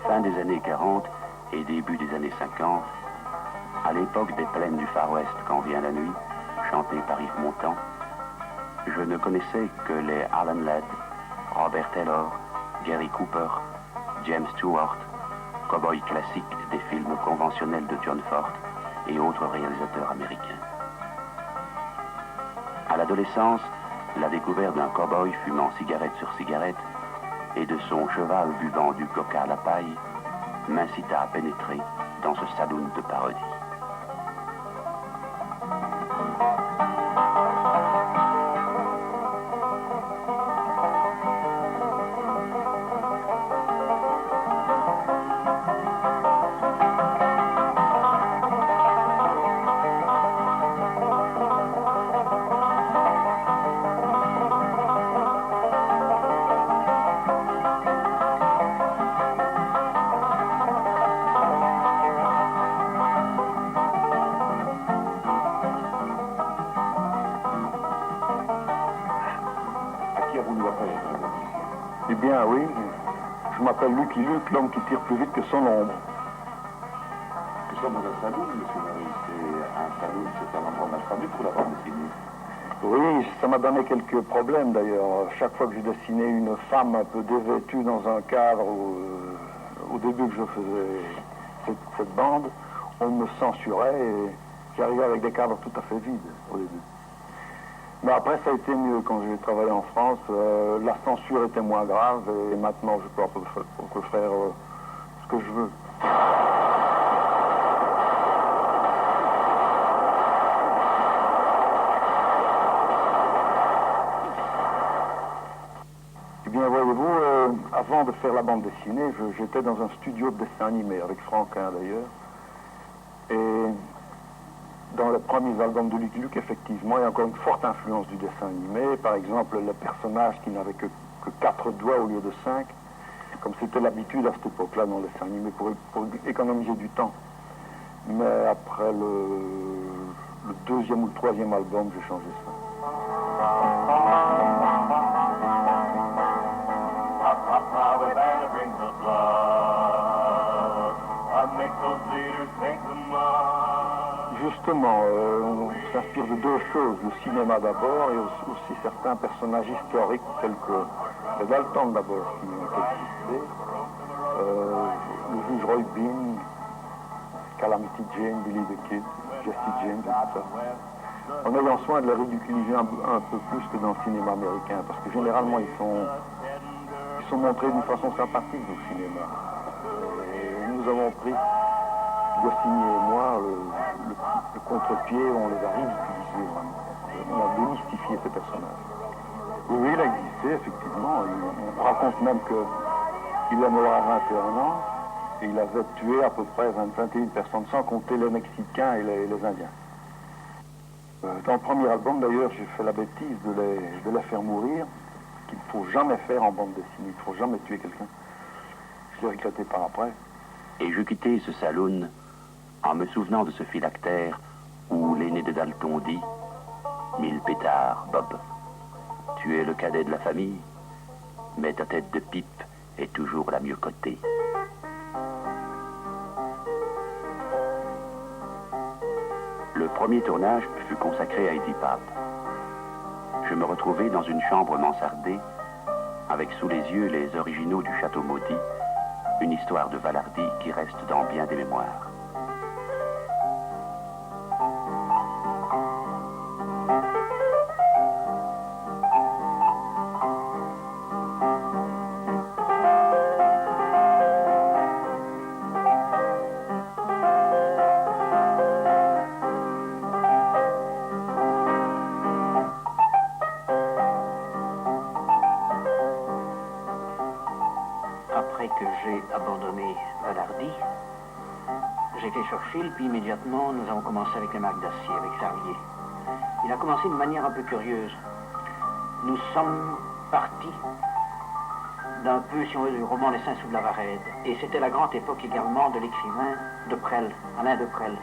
Fin des années 40 et début des années 50, à l'époque des plaines du Far West quand vient la nuit, chantée par Yves Montand, je ne connaissais que les Alan Ladd, Robert Taylor, Gary Cooper, James Stewart, cow-boys classiques des films conventionnels de John Ford et autres réalisateurs américains. À l'adolescence, la découverte d'un cow-boy fumant cigarette sur cigarette et de son cheval buvant du coca à la paille m'incita à pénétrer dans ce saloon de parodie. Eh bien oui, je m'appelle Lucky Luke, l'homme qui tire plus vite que son ombre. Nous sommes dans un salon, monsieur Marie. C'est un salon, c'est un endroit mal fameux pour la bande dessinée. Oui, ça m'a donné quelques problèmes d'ailleurs. Chaque fois que je dessinais une femme un peu dévêtue dans un cadre, au début que je faisais cette bande, on me censurait et j'arrivais avec des cadres tout à fait vides au début. Mais après, ça a été mieux quand j'ai travaillé en France. La censure était moins grave et maintenant, je peux faire ce que je veux. Eh bien, voyez-vous, avant de faire la bande dessinée, j'étais dans un studio de dessin animé avec Franquin d'ailleurs. Et dans les premiers albums de Lucky Luke, effectivement, il y a encore une forte influence du dessin animé. Par exemple, le personnage qui n'avait que 4 doigts au lieu de 5, comme c'était l'habitude à cette époque-là dans le dessin animé, pour économiser du temps. Mais après le deuxième ou le troisième album, j'ai changé ça. Justement, on s'inspire de deux choses, le cinéma d'abord et aussi certains personnages historiques tels que les Dalton d'abord qui ont existé, le juge Roy Bean, Calamity Jane, Billy the Kid, Jesse James et tout ça. En ayant soin de les ridiculiser un peu plus que dans le cinéma américain, parce que généralement ils sont montrés d'une façon sympathique au cinéma. Et nous avons pris, Goscinny et moi, le contre-pied, on les a ridiculisés vraiment. On a démystifié ces personnages. Oui, il a existé, effectivement. On raconte même qu'il est mort à 21 ans et il avait tué à peu près 21 personnes, sans compter les Mexicains et les Indiens. Dans le premier album, d'ailleurs, j'ai fait la bêtise de les faire mourir, qu'il ne faut jamais faire en bande dessinée. Il ne faut jamais tuer quelqu'un. Je l'ai regretté par après. Et je quittais ce saloon en me souvenant de ce phylactère où l'aîné de Dalton dit « 1000 pétards, Bob. Tu es le cadet de la famille, mais ta tête de pipe est toujours la mieux cotée. » Le premier tournage fut consacré à Eddie Pape. Je me retrouvais dans une chambre mansardée avec sous les yeux les originaux du Château Maudit, une histoire de Valardy qui reste dans bien des mémoires. Puis immédiatement, nous avons commencé avec les marques d'acier, avec Sarlier. Il a commencé d'une manière un peu curieuse. Nous sommes partis d'un peu, si on veut, du roman Les Saints sous la Varède. Et c'était la grande époque également de l'écrivain de Presles, Alain de Presles,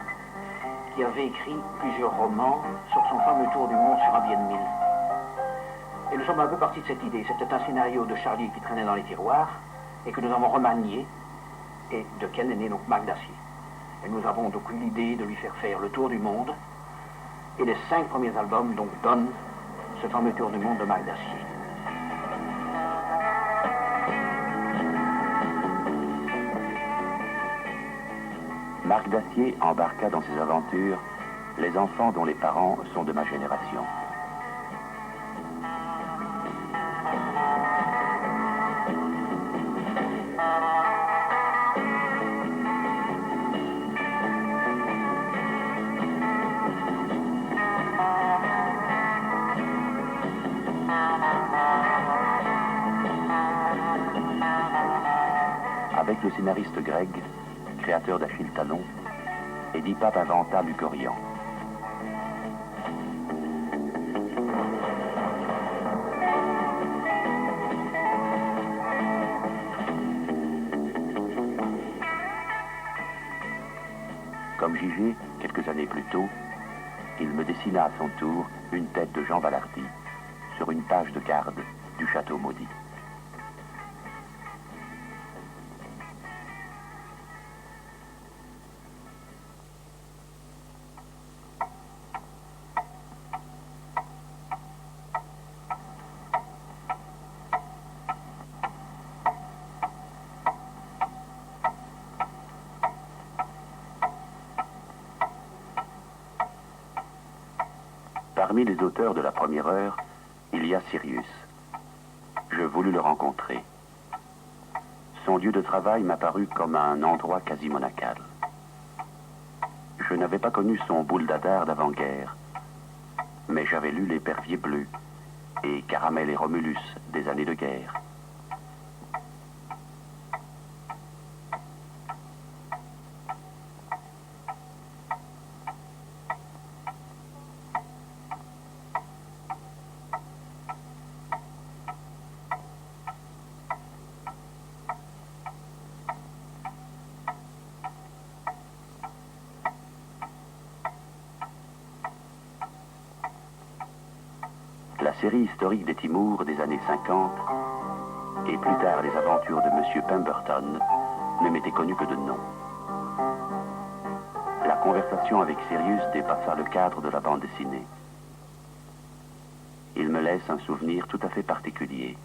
qui avait écrit plusieurs romans sur son fameux tour du monde sur un billet de 1000. Et nous sommes un peu partis de cette idée. C'était un scénario de Charlier qui traînait dans les tiroirs et que nous avons remanié et de quel est né donc Marc d'acier. Et nous avons donc eu l'idée de lui faire le tour du monde. Et les 5 premiers albums donc donnent ce fameux tour du monde de Marc d'acier. Marc d'acier embarqua dans ses aventures les enfants dont les parents sont de ma génération. Avec le scénariste Greg, créateur d'Achille Talon, Eddie Pape inventa Lucorian. Comme Gigé, quelques années plus tôt, il me dessina à son tour une tête de Jean Valardy sur une page de garde du Château Maudit. Parmi les auteurs de la première heure, il y a Sirius. Je voulus le rencontrer. Son lieu de travail m'apparut comme un endroit quasi monacal. Je n'avais pas connu son boule d'Adar d'avant-guerre, mais j'avais lu L'Épervier bleu et Caramel et Romulus des années de guerre. La série historique des Timours des années 50 et plus tard les aventures de M. Pemberton ne m'étaient connues que de nom. La conversation avec Sirius dépassa le cadre de la bande dessinée. Il me laisse un souvenir tout à fait particulier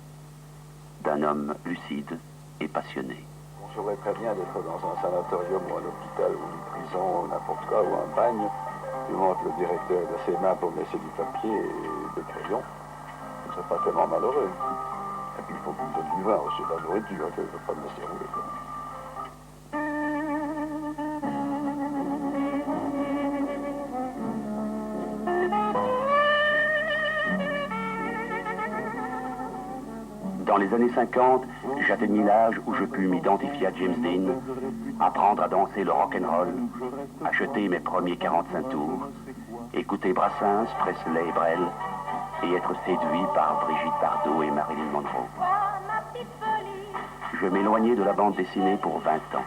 d'un homme lucide et passionné. On saurait très bien d'être dans un sanatorium ou un hôpital ou une prison ou n'importe quoi ou un bagne. Tu montres le directeur de ses mains pour laisser du papier et des crayons. Ce ne serait pas tellement malheureux. Et puis il faut qu'il donne du vin aussi, de la nourriture, que je ne veux pas me laisser rouler. Dans les années 50, j'atteignis l'âge où je pus m'identifier à James Dean, apprendre à danser le rock'n'roll, acheter mes premiers 45 tours, écouter Brassens, Presley et Brel, et être séduit par Brigitte Bardot et Marilyn Monroe. Je m'éloignais de la bande dessinée pour 20 ans.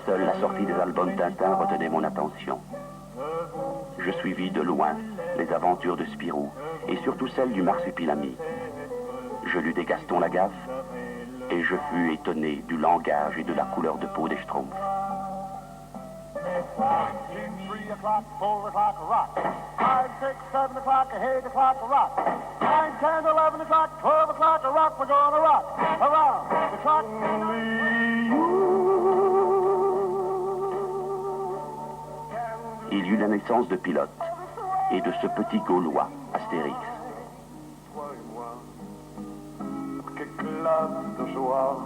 Seule la sortie des albums Tintin retenait mon attention. Je suivis de loin les aventures de Spirou, et surtout celles du Marsupilami. Je lus des Gaston Lagaffe, et je fus étonné du langage et de la couleur de peau des Schtroumpfs. 3 o'clock, 4 o'clock, rock. 5, 6, 7 o'clock, 8 o'clock, rock. 9, 10, 11 o'clock, 12 o'clock, a rock, we're gonna rock around the clock. Il y eut la naissance de Pilote et de ce petit Gaulois, Astérix. Qu'éclate de joie,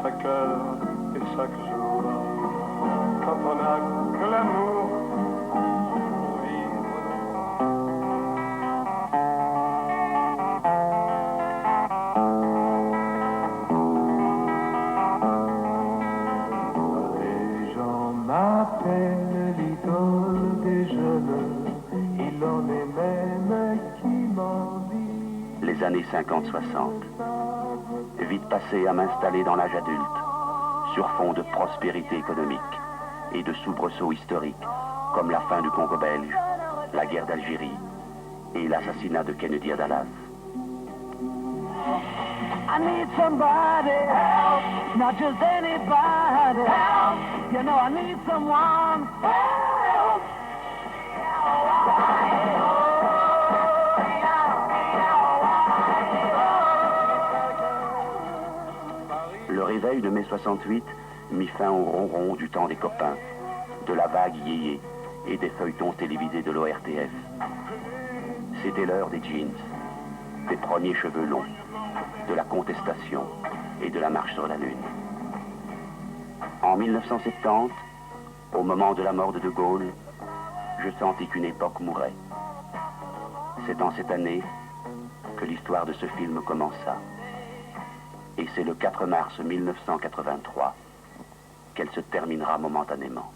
chaque heure et chaque jour, quand on a que l'amour pour vivre. Les gens m'appellent l'idole des jeunes, il en est même qui m'envie. Les années 50-60. Vite passé à m'installer dans l'âge adulte, sur fond de prospérité économique et de soubresauts historiques, comme la fin du Congo belge, la guerre d'Algérie et l'assassinat de Kennedy à Dallas. I need somebody help, not just anybody help. You know I need someone help. Le réveil de mai 68 mit fin au ronron du temps des copains, de la vague yéyé et des feuilletons télévisés de l'ORTF. C'était l'heure des jeans, des premiers cheveux longs, de la contestation et de la marche sur la Lune. En 1970, au moment de la mort de De Gaulle, je sentis qu'une époque mourait. C'est en cette année que l'histoire de ce film commença. Et c'est le 4 mars 1983 qu'elle se terminera momentanément.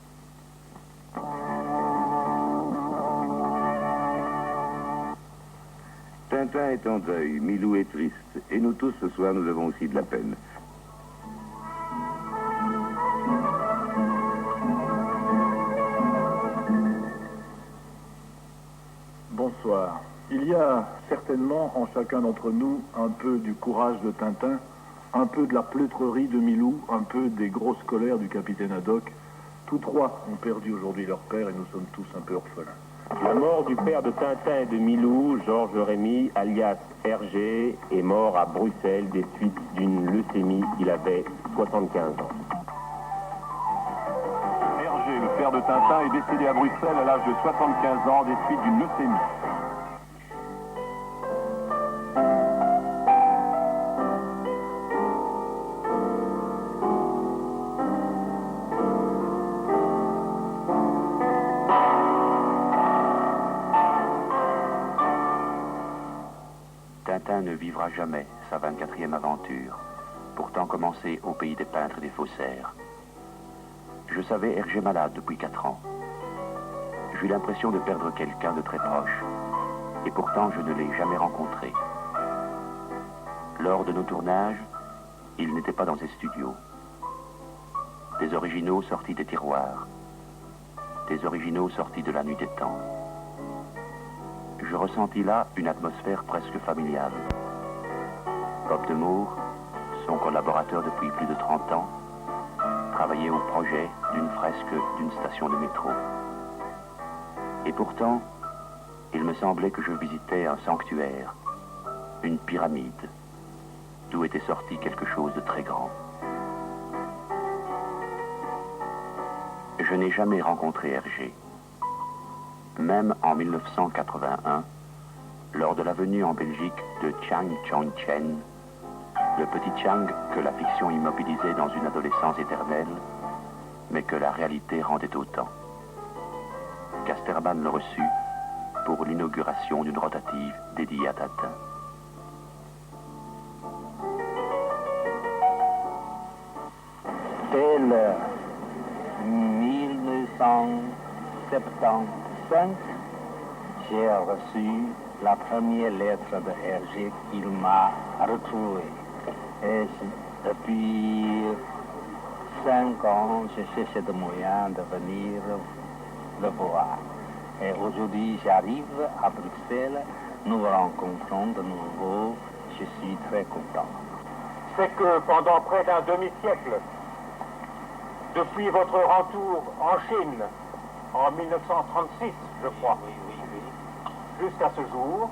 Tintin est en deuil, Milou est triste, et nous tous ce soir nous avons aussi de la peine. Bonsoir. Il y a certainement en chacun d'entre nous un peu du courage de Tintin, un peu de la pleutrerie de Milou, un peu des grosses colères du capitaine Haddock. Tous trois ont perdu aujourd'hui leur père et nous sommes tous un peu orphelins. La mort du père de Tintin et de Milou, Georges Rémy, alias Hergé, est mort à Bruxelles des suites d'une leucémie. Il avait 75 ans. Hergé, le père de Tintin, est décédé à Bruxelles à l'âge de 75 ans des suites d'une leucémie. Tintin ne vivra jamais sa 24e aventure, pourtant commencée au pays des peintres et des faussaires. Je savais Hergé malade depuis 4 ans. J'eus l'impression de perdre quelqu'un de très proche, et pourtant je ne l'ai jamais rencontré. Lors de nos tournages, il n'était pas dans ses studios. Des originaux sortis des tiroirs, des originaux sortis de la nuit des temps. Je ressentis là une atmosphère presque familiale. Bob de Moor, son collaborateur depuis plus de 30 ans, travaillait au projet d'une fresque d'une station de métro. Et pourtant, il me semblait que je visitais un sanctuaire, une pyramide, d'où était sorti quelque chose de très grand. Je n'ai jamais rencontré Hergé. Même en 1981, lors de la venue en Belgique de Chiang Chong-chen, le petit Chiang que la fiction immobilisait dans une adolescence éternelle, mais que la réalité rendait autant. Casterman le reçut pour l'inauguration d'une rotative dédiée à Tintin. Dès le 1975, j'ai reçu la première lettre de Hergé qu'il m'a retrouvé. Et depuis 5 ans, je cherche des moyens de venir le voir. Et aujourd'hui, j'arrive à Bruxelles, nous nous rencontrons de nouveau, je suis très content. C'est que pendant près d'un demi-siècle, depuis votre retour en Chine, en 1936, je crois, jusqu'à ce jour,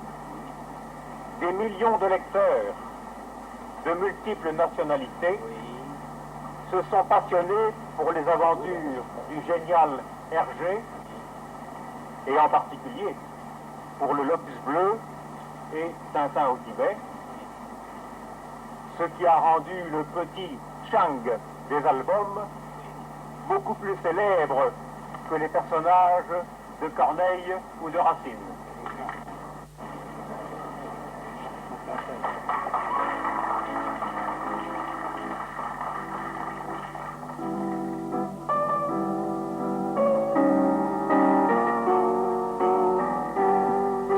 des millions de lecteurs de multiples nationalités se sont passionnés pour les aventures du génial Hergé, et en particulier pour le Lotus bleu et Tintin au Tibet, ce qui a rendu le petit Chang des albums beaucoup plus célèbre que les personnages de Corneille ou de Racine.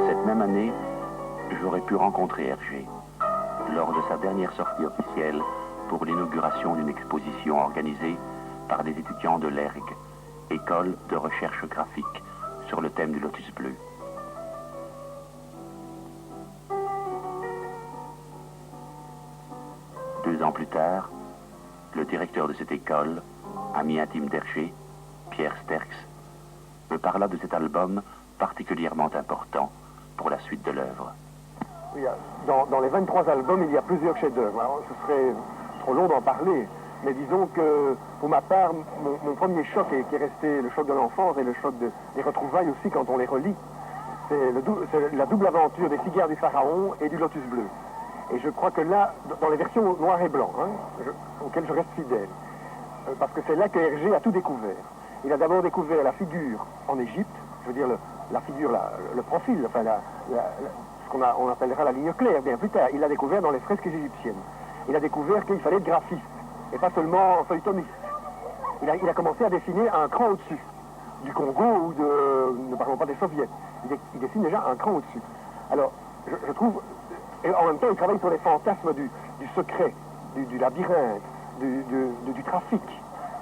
Cette même année, j'aurais pu rencontrer Hergé lors de sa dernière sortie officielle pour l'inauguration d'une exposition organisée par des étudiants de l'ERG, École de recherche graphique, sur le thème du lotus bleu. Deux ans plus tard, le directeur de cette école, ami intime d'Hergé, Pierre Sterckx, me parla de cet album particulièrement important pour la suite de l'œuvre. Oui, dans les 23 albums, il y a plusieurs chefs-d'œuvre. Alors, ce serait trop long d'en parler, mais disons que, pour ma part, mon premier choc, qui est resté le choc de l'enfance et le choc des retrouvailles aussi quand on les relit, c'est la double aventure des cigares du pharaon et du lotus bleu. Et je crois que là, dans les versions noir et blanc, auxquelles je reste fidèle, parce que c'est là que Hergé a tout découvert. Il a d'abord découvert la figure en Égypte, je veux dire la figure, le profil, enfin ce qu'on appellera la ligne claire bien plus tard. Il l'a découvert dans les fresques égyptiennes. Il a découvert qu'il fallait être graphiste, et pas seulement feuilletoniste. Il a commencé à dessiner un cran au-dessus du Congo ou ne parlons pas des soviets. Il dessine déjà un cran au-dessus. Alors, je trouve, et en même temps, il travaille sur les fantasmes du secret, du labyrinthe, du trafic.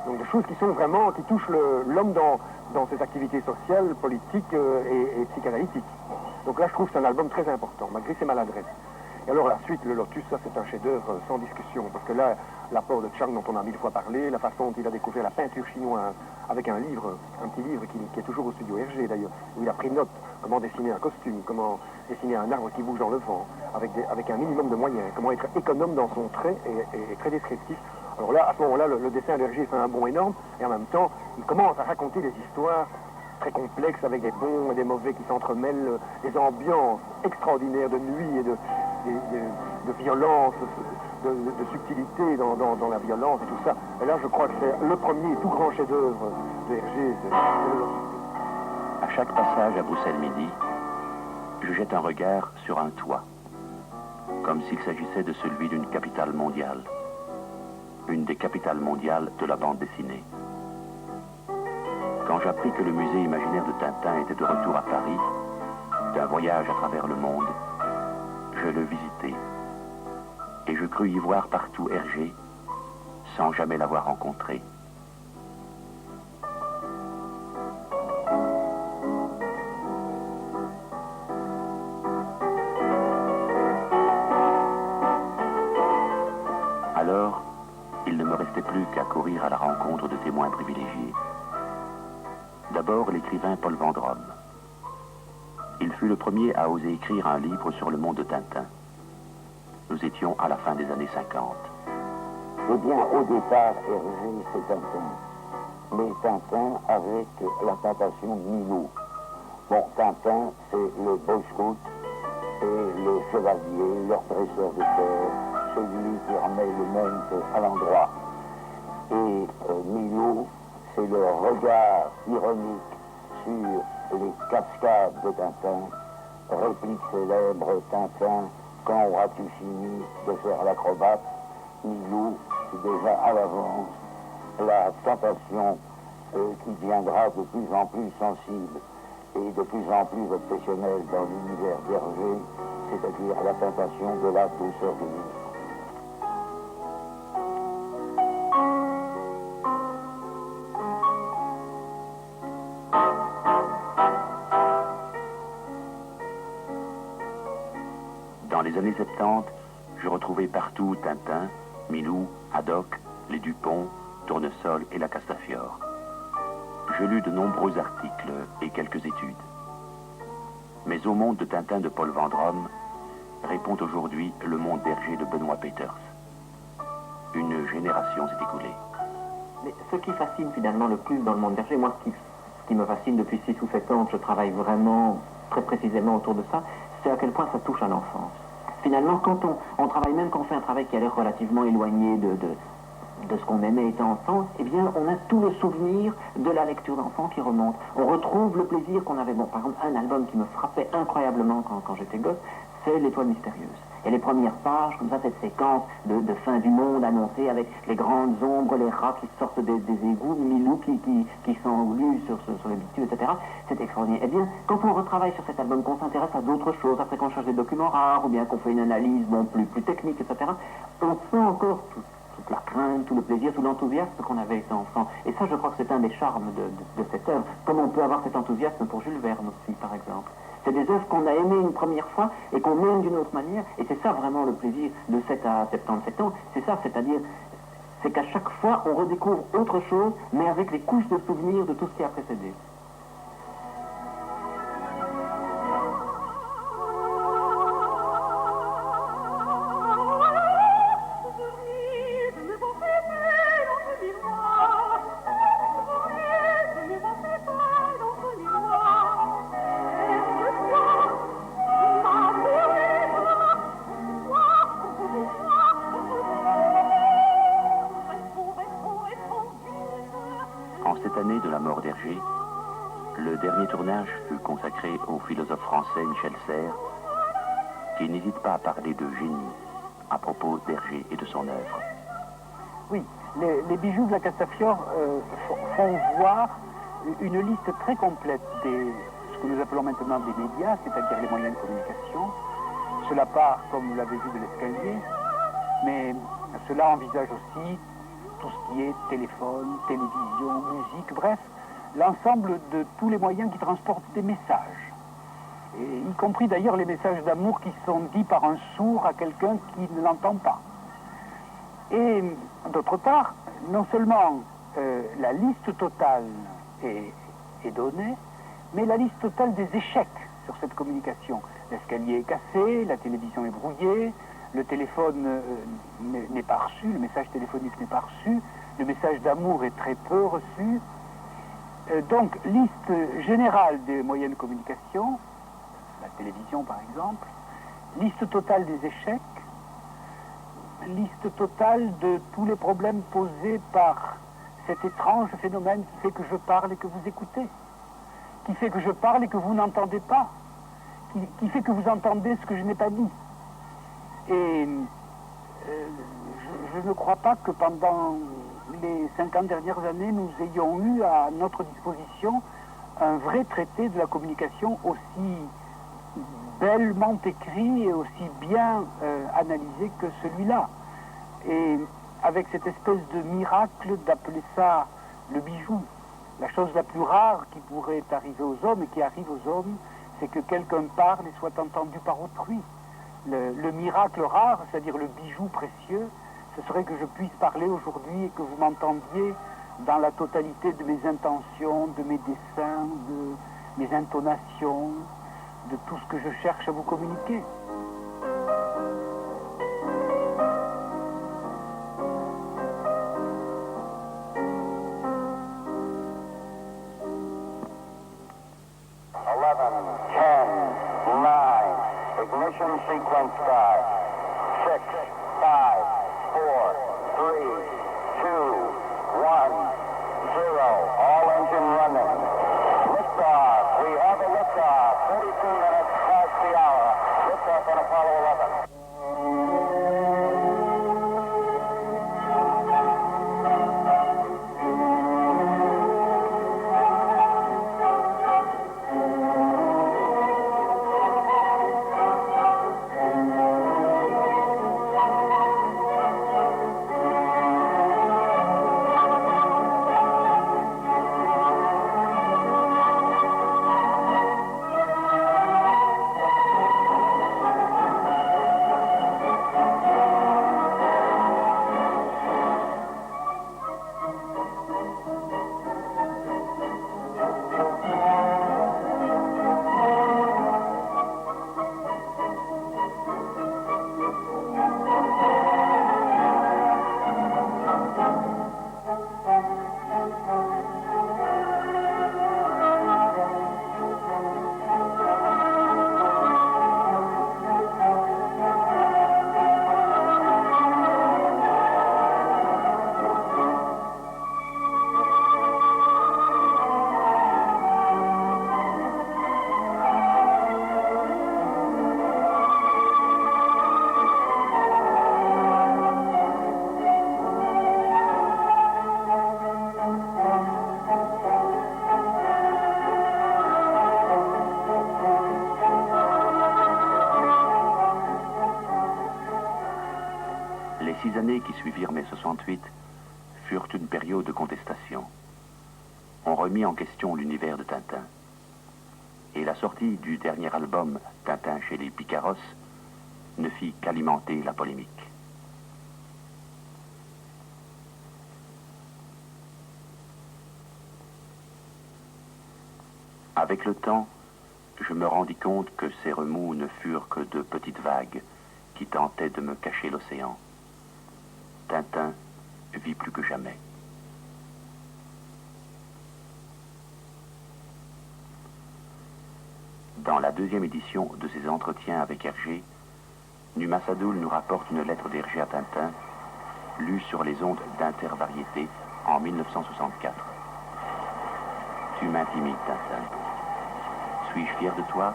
Donc des choses qui sont vraiment, qui touchent l'homme dans ses activités sociales, politiques et psychanalytiques. Donc là, je trouve que c'est un album très important, malgré ses maladresses. Et alors la suite, le Lotus, ça c'est un chef-d'œuvre sans discussion, parce que là, l'apport de Chang dont on a 1000 fois parlé, la façon dont il a découvert la peinture chinoise, avec un petit livre qui est toujours au studio Hergé d'ailleurs, où il a pris note comment dessiner un costume, comment dessiner un arbre qui bouge dans le vent, avec un minimum de moyens, comment être économe dans son trait et très descriptif. Alors là, à ce moment-là, le dessin d'Hergé fait un bond énorme, et en même temps, il commence à raconter des histoires très complexes, avec des bons et des mauvais qui s'entremêlent, des ambiances extraordinaires de nuit et de violence, de subtilité dans la violence et tout ça. Et là, je crois que c'est le premier tout grand chef-d'œuvre de Hergé. À chaque passage à Bruxelles-Midi, je jette un regard sur un toit, comme s'il s'agissait de celui d'une capitale mondiale, une des capitales mondiales de la bande dessinée. Quand j'appris que le musée imaginaire de Tintin était de retour à Paris, d'un voyage à travers le monde, je le visitai, et je crus y voir partout Hergé, sans jamais l'avoir rencontré. Alors, il ne me restait plus qu'à courir à la rencontre de témoins privilégiés. D'abord, l'écrivain Paul Vendrome. Il fut le premier à oser écrire un livre sur le monde de Tintin. Nous étions à la fin des années 50. Eh bien, au départ, Hergé, c'est Tintin. Mais Tintin avec la tentation de Milou. Bon, Tintin, c'est le Boy Scout et le chevalier, leur dresseur de terre, celui qui remet le monde à l'endroit. Et Milou, c'est le regard ironique sur les cascades de Tintin, réplique célèbre Tintin, quand auras-tu fini de faire l'acrobate? Milou, c'est déjà à l'avance la tentation qui deviendra de plus en plus sensible et de plus en plus obsessionnelle dans l'univers d'Hergé, c'est-à-dire la tentation de la douceur du livre. Dans les années 70, je retrouvais partout Tintin, Milou, Haddock, les Dupont, Tournesol et la Castafiore. Je lus de nombreux articles et quelques études. Mais au monde de Tintin de Paul Vendrome, répond aujourd'hui le monde d'Hergé de Benoît Peters. Une génération s'est écoulée. Mais ce qui fascine finalement le plus dans le monde d'Hergé, moi ce qui me fascine depuis 6 ou 7 ans que je travaille vraiment très précisément autour de ça, c'est à quel point ça touche à l'enfance. Finalement, quand on travaille, même quand on fait un travail qui a l'air relativement éloigné de ce qu'on aimait étant enfant, eh bien, on a tout le souvenir de la lecture d'enfant qui remonte. On retrouve le plaisir qu'on avait. Bon, par exemple, un album qui me frappait incroyablement quand j'étais gosse, c'est L'Étoile mystérieuse. Et les premières pages, comme ça, cette séquence de fin du monde annoncée avec les grandes ombres, les rats qui sortent des égouts, Milou qui s'englue sur les bitumes, etc. C'est extraordinaire. Eh bien, quand on retravaille sur cet album, qu'on s'intéresse à d'autres choses, après qu'on cherche des documents rares, ou bien qu'on fait une analyse plus technique, etc., on sent encore toute la crainte, tout le plaisir, tout l'enthousiasme qu'on avait été enfant. Et ça, je crois que c'est un des charmes de cette œuvre. Comme on peut avoir cet enthousiasme pour Jules Verne aussi, par exemple. C'est des œuvres qu'on a aimées une première fois et qu'on aime d'une autre manière. Et c'est ça vraiment le plaisir de 7 à 77 ans. C'est ça, c'est-à-dire, c'est qu'à chaque fois, on redécouvre autre chose, mais avec les couches de souvenirs de tout ce qui a précédé. Le dernier tournage fut consacré au philosophe français Michel Serres, qui n'hésite pas à parler de génie à propos d'Hergé et de son œuvre. Oui, les bijoux de la Castafiore font voir une liste très complète de ce que nous appelons maintenant des médias, c'est-à-dire les moyens de communication. Cela part, comme vous l'avez vu, de l'escalier, mais cela envisage aussi tout ce qui est téléphone, télévision, musique, bref, l'ensemble de tous les moyens qui transportent des messages. Et y compris d'ailleurs les messages d'amour qui sont dits par un sourd à quelqu'un qui ne l'entend pas. Et d'autre part, non seulement la liste totale est donnée, mais la liste totale des échecs sur cette communication. L'escalier est cassé, la télévision est brouillée, le téléphone n'est pas reçu, le message téléphonique n'est pas reçu, le message d'amour est très peu reçu. Donc, liste générale des moyens de communication, la télévision par exemple, liste totale des échecs, liste totale de tous les problèmes posés par cet étrange phénomène qui fait que je parle et que vous écoutez, qui fait que je parle et que vous n'entendez pas, qui fait que vous entendez ce que je n'ai pas dit. Et je ne crois pas que pendant les 50 dernières années, nous ayons eu à notre disposition un vrai traité de la communication aussi bellement écrit et aussi bien analysé que celui-là. Et avec cette espèce de miracle d'appeler ça le bijou. La chose la plus rare qui pourrait arriver aux hommes et qui arrive aux hommes, c'est que quelqu'un parle et soit entendu par autrui. Le miracle rare, c'est-à-dire le bijou précieux, ce serait que je puisse parler aujourd'hui et que vous m'entendiez dans la totalité de mes intentions, de mes dessins, de mes intonations, de tout ce que je cherche à vous communiquer. Ignition sequence start. 6, 5, 4, 3, 2, 1, 0. All engine running. Liftoff. We have a liftoff. 32 minutes past the hour. Liftoff on Apollo 11. 1968 furent une période de contestation. On remit en question l'univers de Tintin. Et la sortie du dernier album Tintin chez les Picaros ne fit qu'alimenter la polémique. Avec le temps, je me rendis compte que ces remous ne furent que de petites vagues qui tentaient de me cacher l'océan. Tintin vit plus que jamais. Dans la deuxième édition de ses entretiens avec Hergé, Numa Sadoul nous rapporte une lettre d'Hergé à Tintin, lue sur les ondes d'Intervariété en 1964. Tu m'intimides, Tintin. Suis-je fier de toi?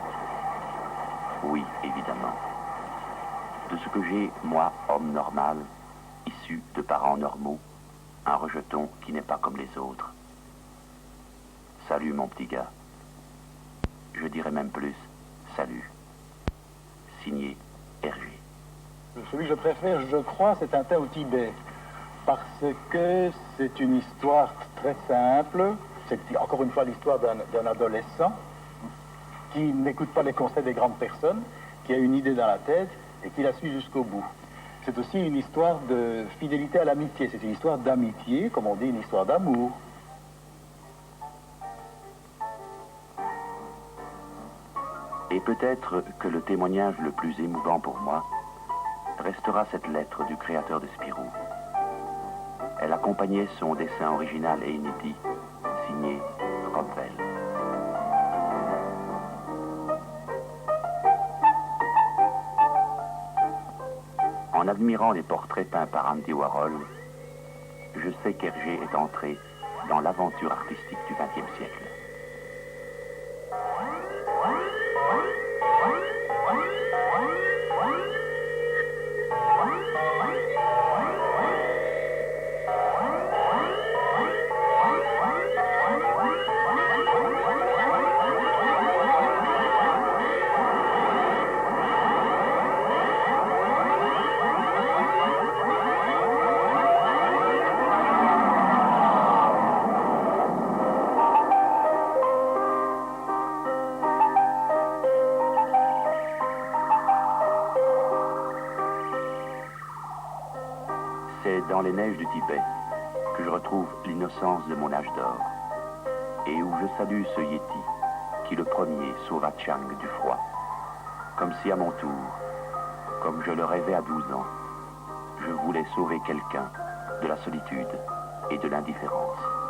Oui, évidemment. De ce que j'ai, moi, homme normal, issu de parents normaux, un rejeton qui n'est pas comme les autres. Salut, mon petit gars. Je dirais même plus, salut. Signé Hergé. Celui que je préfère, je crois, c'est Tintin au Tibet. Parce que c'est une histoire très simple. C'est encore une fois l'histoire d'un adolescent qui n'écoute pas les conseils des grandes personnes, qui a une idée dans la tête et qui la suit jusqu'au bout. C'est aussi une histoire de fidélité à l'amitié. C'est une histoire d'amitié, comme on dit, une histoire d'amour. Et peut-être que le témoignage le plus émouvant pour moi restera cette lettre du créateur de Spirou. Elle accompagnait son dessin original et inédit, signé Roppel. En admirant les portraits peints par Andy Warhol, je sais qu'Hergé est entré dans l'aventure artistique du XXe siècle. C'est dans les neiges du Tibet que je retrouve l'innocence de mon âge d'or et où je salue ce Yéti qui le premier sauva Chang du froid, comme si à mon tour, comme je le rêvais à 12 ans, je voulais sauver quelqu'un de la solitude et de l'indifférence.